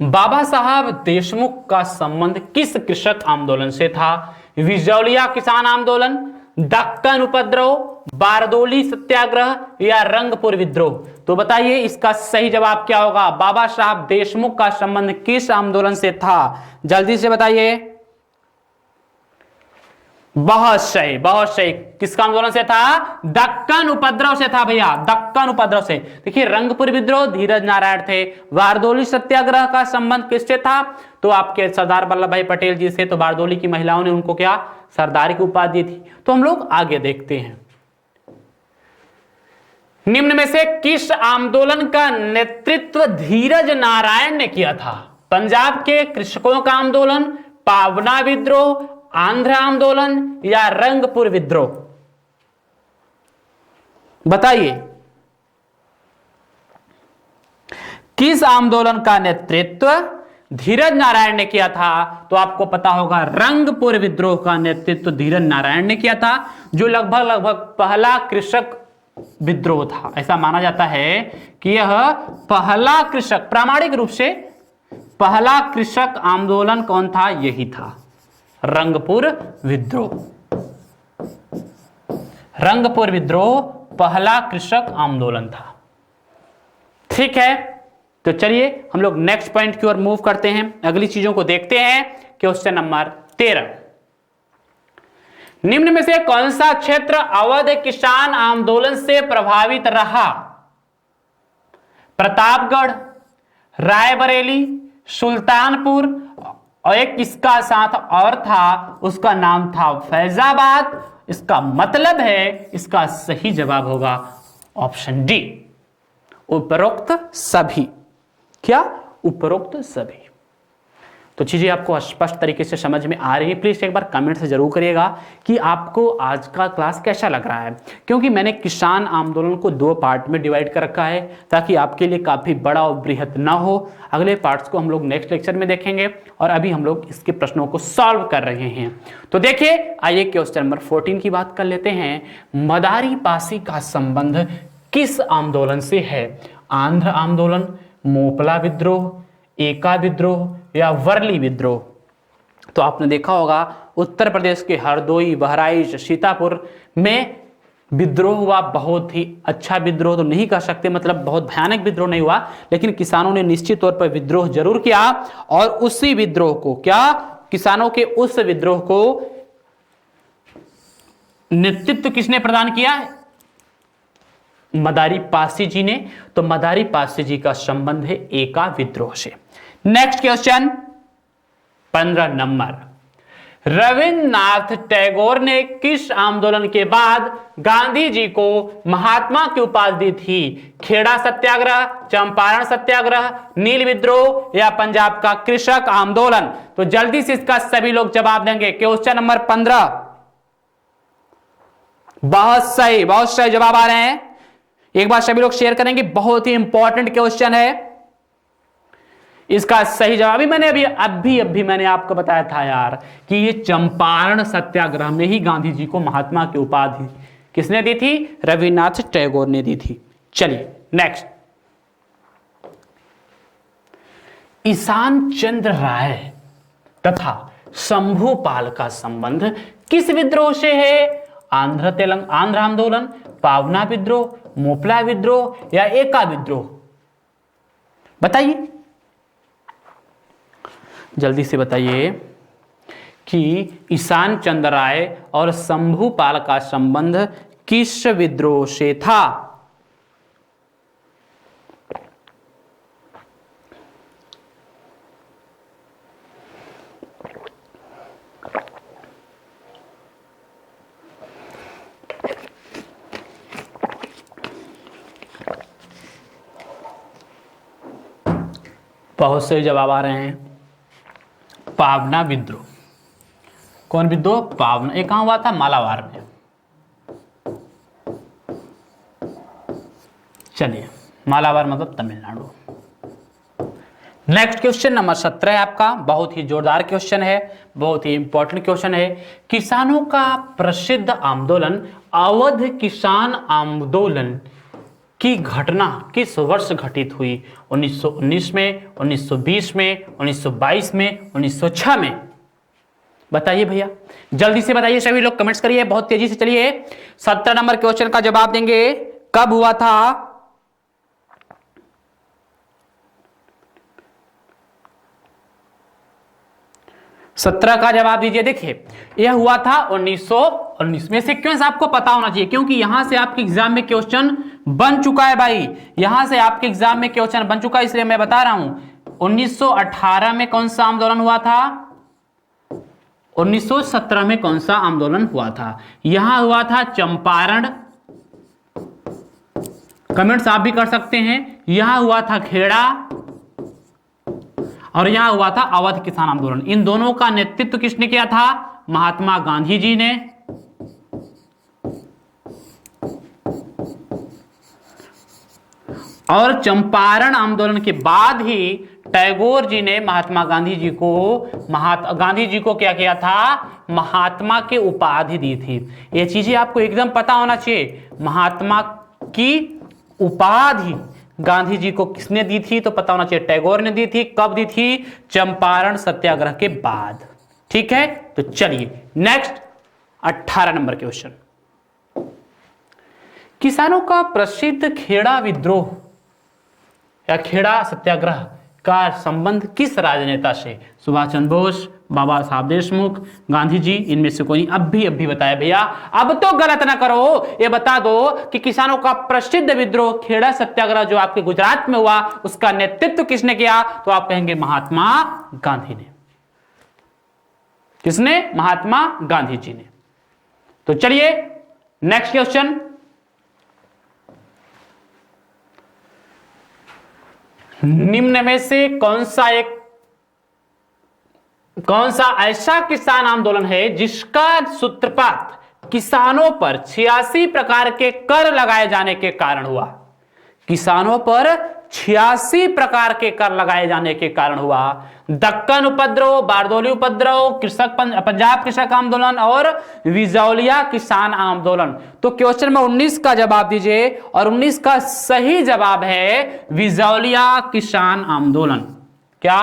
बाबा साहब देशमुख का संबंध किस कृषक आंदोलन से था? विजौलिया किसान आंदोलन, दक्कन उपद्रव, बारदोली सत्याग्रह या रंगपुर विद्रोह? तो बताइए इसका सही जवाब क्या होगा? बाबा साहब देशमुख का संबंध किस आंदोलन से था? जल्दी से बताइए। बहुत सही, बहुत सही। किसका आंदोलन से था? दक्कन उपद्रव से था भैया, दक्कन उपद्रव से। देखिए, रंगपुर विद्रोह धीरज नारायण थे। बारदोली सत्याग्रह का संबंध किससे था? तो आपके सरदार वल्लभ भाई पटेल जी से। तो बारदोली की महिलाओं ने उनको क्या सरदार की उपाधि दी थी। तो हम लोग आगे देखते हैं, निम्न में से किस आंदोलन का नेतृत्व धीरज नारायण ने किया था? पंजाब के कृषकों का आंदोलन, पावना विद्रोह, आंध्र आंदोलन या रंगपुर विद्रोह? बताइए किस आंदोलन का नेतृत्व धीरज नारायण ने किया था? तो आपको पता होगा रंगपुर विद्रोह का नेतृत्व धीरज नारायण ने किया था, जो लगभग पहला कृषक विद्रोह था। ऐसा माना जाता है कि यह पहला कृषक, प्रामाणिक रूप से पहला कृषक आंदोलन कौन था? यही था रंगपुर विद्रोह। रंगपुर विद्रोह पहला कृषक आंदोलन था। ठीक है, तो चलिए हम लोग नेक्स्ट पॉइंट की ओर मूव करते हैं, अगली चीजों को देखते हैं। Question number 13। निम्न में से कौन सा क्षेत्र अवध किसान आंदोलन से प्रभावित रहा? प्रतापगढ़, रायबरेली, सुल्तानपुर और एक इसका साथ और था, उसका नाम था फैजाबाद। इसका मतलब है, इसका सही जवाब होगा ऑप्शन डी, उपरोक्त सभी। क्या? उपरोक्त सभी। तो चीज़ें आपको स्पष्ट तरीके से समझ में आ रही है? प्लीज़ एक बार कमेंट से जरूर करिएगा कि आपको आज का क्लास कैसा लग रहा है, क्योंकि मैंने किसान आंदोलन को 2 पार्ट में डिवाइड कर रखा है ताकि आपके लिए काफ़ी बड़ा और बृहत ना हो। अगले पार्ट्स को हम लोग नेक्स्ट लेक्चर में देखेंगे और अभी हम लोग इसके प्रश्नों को सॉल्व कर रहे हैं। तो देखिए, आइए क्वेश्चन नंबर 14 की बात कर लेते हैं। मदारी पासी का संबंध किस आंदोलन से है? आंध्र आंदोलन, मोपला विद्रोह, एका विद्रोह या वर्ली विद्रोह? तो आपने देखा होगा उत्तर प्रदेश के हरदोई, बहराइच, सीतापुर में विद्रोह हुआ। बहुत ही अच्छा विद्रोह तो नहीं कह सकते, मतलब बहुत भयानक विद्रोह नहीं हुआ, लेकिन किसानों ने निश्चित तौर पर विद्रोह जरूर किया। और उसी विद्रोह को किसानों के उस विद्रोह को नेतृत्व किसने प्रदान किया? मदारी पासी जी ने। तो मदारी पासी जी का संबंध है एका विद्रोह से। Next question 15 number. Rabindranath Tagore ने किस आंदोलन के बाद गांधी जी को महात्मा की उपाधि दी थी? खेड़ा सत्याग्रह, चंपारण सत्याग्रह, नील विद्रोह या पंजाब का कृषक आंदोलन? तो जल्दी से इसका सभी लोग जवाब देंगे। Question number 15। बहुत सही जवाब आ रहे हैं। एक बार सभी लोग शेयर करेंगे, बहुत ही इंपॉर्टेंट क्वेश्चन है। इसका सही जवाब अभी मैंने आपको बताया था यार कि ये चंपारण सत्याग्रह में ही गांधी जी को महात्मा की उपाधि किसने दी थी? रविन्द्रनाथ टैगोर ने दी थी। चलिए नेक्स्ट। ईशान चंद्र राय तथा शंभूपाल का संबंध किस विद्रोह से है? आंध्र आंदोलन, पावना विद्रोह, मोपला विद्रोह या एका विद्रोह? बताइए, जल्दी से बताइए कि ईशान चंद्र राय और शंभूपाल का संबंध किस विद्रोह से था? बहुत से जवाब आ रहे हैं। पावना विद्रोह। कौन विद्रोह? पावना। ये कहां हुआ था? मालाबार में। चलिए, मालाबार मतलब तमिलनाडु। नेक्स्ट क्वेश्चन नंबर 17 है आपका। बहुत ही जोरदार क्वेश्चन है, बहुत ही इंपॉर्टेंट क्वेश्चन है। किसानों का प्रसिद्ध आंदोलन अवध किसान आंदोलन की घटना किस वर्ष घटित हुई? 1919 में, 1920 में, 1922 में, 1906 में? बताइए भैया, जल्दी से बताइए, सभी लोग कमेंट्स करिए बहुत तेजी से। चलिए 17 नंबर क्वेश्चन का जवाब देंगे। कब हुआ था? सत्रह का जवाब दीजिए। देखिए, यह हुआ था 1919 में। सीक्वेंस आपको पता होना चाहिए क्योंकि यहां से आपके एग्जाम में क्वेश्चन बन चुका है भाई। यहां से आपके एग्जाम में क्वेश्चन बन चुका है, इसलिए मैं बता रहा हूं। 1918 में कौन सा आंदोलन हुआ था? 1917 में कौन सा आंदोलन हुआ था? यहां हुआ था चंपारण। कमेंट्स आप भी कर सकते हैं। यहां हुआ था खेड़ा और यहां हुआ था अवध किसान आंदोलन। इन दोनों का नेतृत्व किसने किया था? महात्मा गांधी जी ने। और चंपारण आंदोलन के बाद ही टैगोर जी ने महात्मा गांधी जी को क्या किया था? महात्मा की उपाधि दी थी। ये चीजें आपको एकदम पता होना चाहिए। महात्मा की उपाधि गांधी जी को किसने दी थी? तो पता होना चाहिए, टैगोर ने दी थी। कब दी थी? चंपारण सत्याग्रह के बाद। ठीक है, तो चलिए नेक्स्ट 18 नंबर क्वेश्चन। किसानों का प्रसिद्ध खेड़ा विद्रोह या खेड़ा सत्याग्रह का संबंध किस राजनेता से? सुभाष चंद्र बोस, बाबा साहब देशमुख, गांधी जी, इनमें से कोई? अभी बताया भैया, अब तो गलत ना करो। ये बता दो कि किसानों का प्रसिद्ध विद्रोह खेड़ा सत्याग्रह जो आपके गुजरात में हुआ, उसका नेतृत्व किसने किया? तो आप कहेंगे महात्मा गांधी ने। किसने? महात्मा गांधी जी ने। तो चलिए नेक्स्ट क्वेश्चन। निम्न में से कौन सा एक कौन सा ऐसा किसान आंदोलन है जिसका सूत्रपात किसानों पर 86 प्रकार के कर लगाए जाने के कारण हुआ? किसानों पर 86 प्रकार के कर लगाए जाने के कारण हुआ। दक्कन उपद्रव, बारदौली उपद्रव, पंजाब कृषक आंदोलन और विजौलिया किसान आंदोलन। तो क्वेश्चन में 19 का जवाब दीजिए और 19 का सही जवाब है विजौलिया किसान आंदोलन। क्या?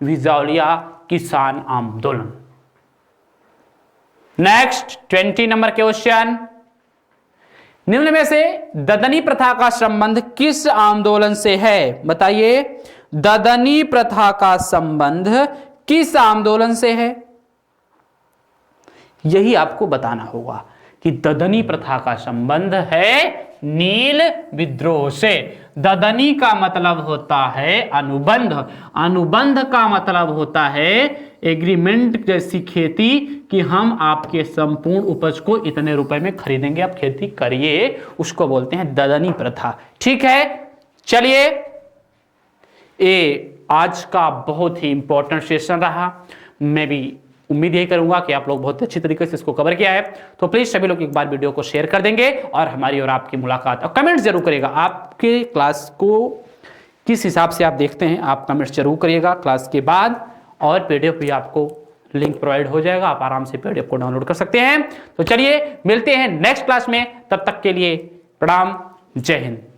विजौलिया किसान आंदोलन। नेक्स्ट 20 नंबर क्वेश्चन, निम्न में से ददनी प्रथा का संबंध किस आंदोलन से है? बताइए, ददनी प्रथा का संबंध किस आंदोलन से है? यही आपको बताना होगा कि ददनी प्रथा का संबंध है नील विद्रोह से। ददनी का मतलब होता है अनुबंध, अनुबंध का मतलब होता है एग्रीमेंट जैसी खेती कि हम आपके संपूर्ण उपज को इतने रुपए में खरीदेंगे, आप खेती करिए, उसको बोलते हैं ददनी प्रथा। ठीक है, चलिए, ये आज का बहुत ही इंपॉर्टेंट सेशन रहा। मैं भी उम्मीद यही करूंगा कि आप लोग बहुत अच्छी तरीके से इसको कवर किया है। तो प्लीज सभी लोग एक बार वीडियो को शेयर कर देंगे और हमारी और आपकी मुलाकात, और कमेंट जरूर करिएगा आपके क्लास को किस हिसाब से आप देखते हैं, आप कमेंट्स जरूर करिएगा क्लास के बाद। और पीडीएफ भी आपको लिंक प्रोवाइड हो जाएगा, आप आराम से पीडीएफ को डाउनलोड कर सकते हैं। तो चलिए मिलते हैं नेक्स्ट क्लास में, तब तक के लिए प्रणाम, जय हिंद।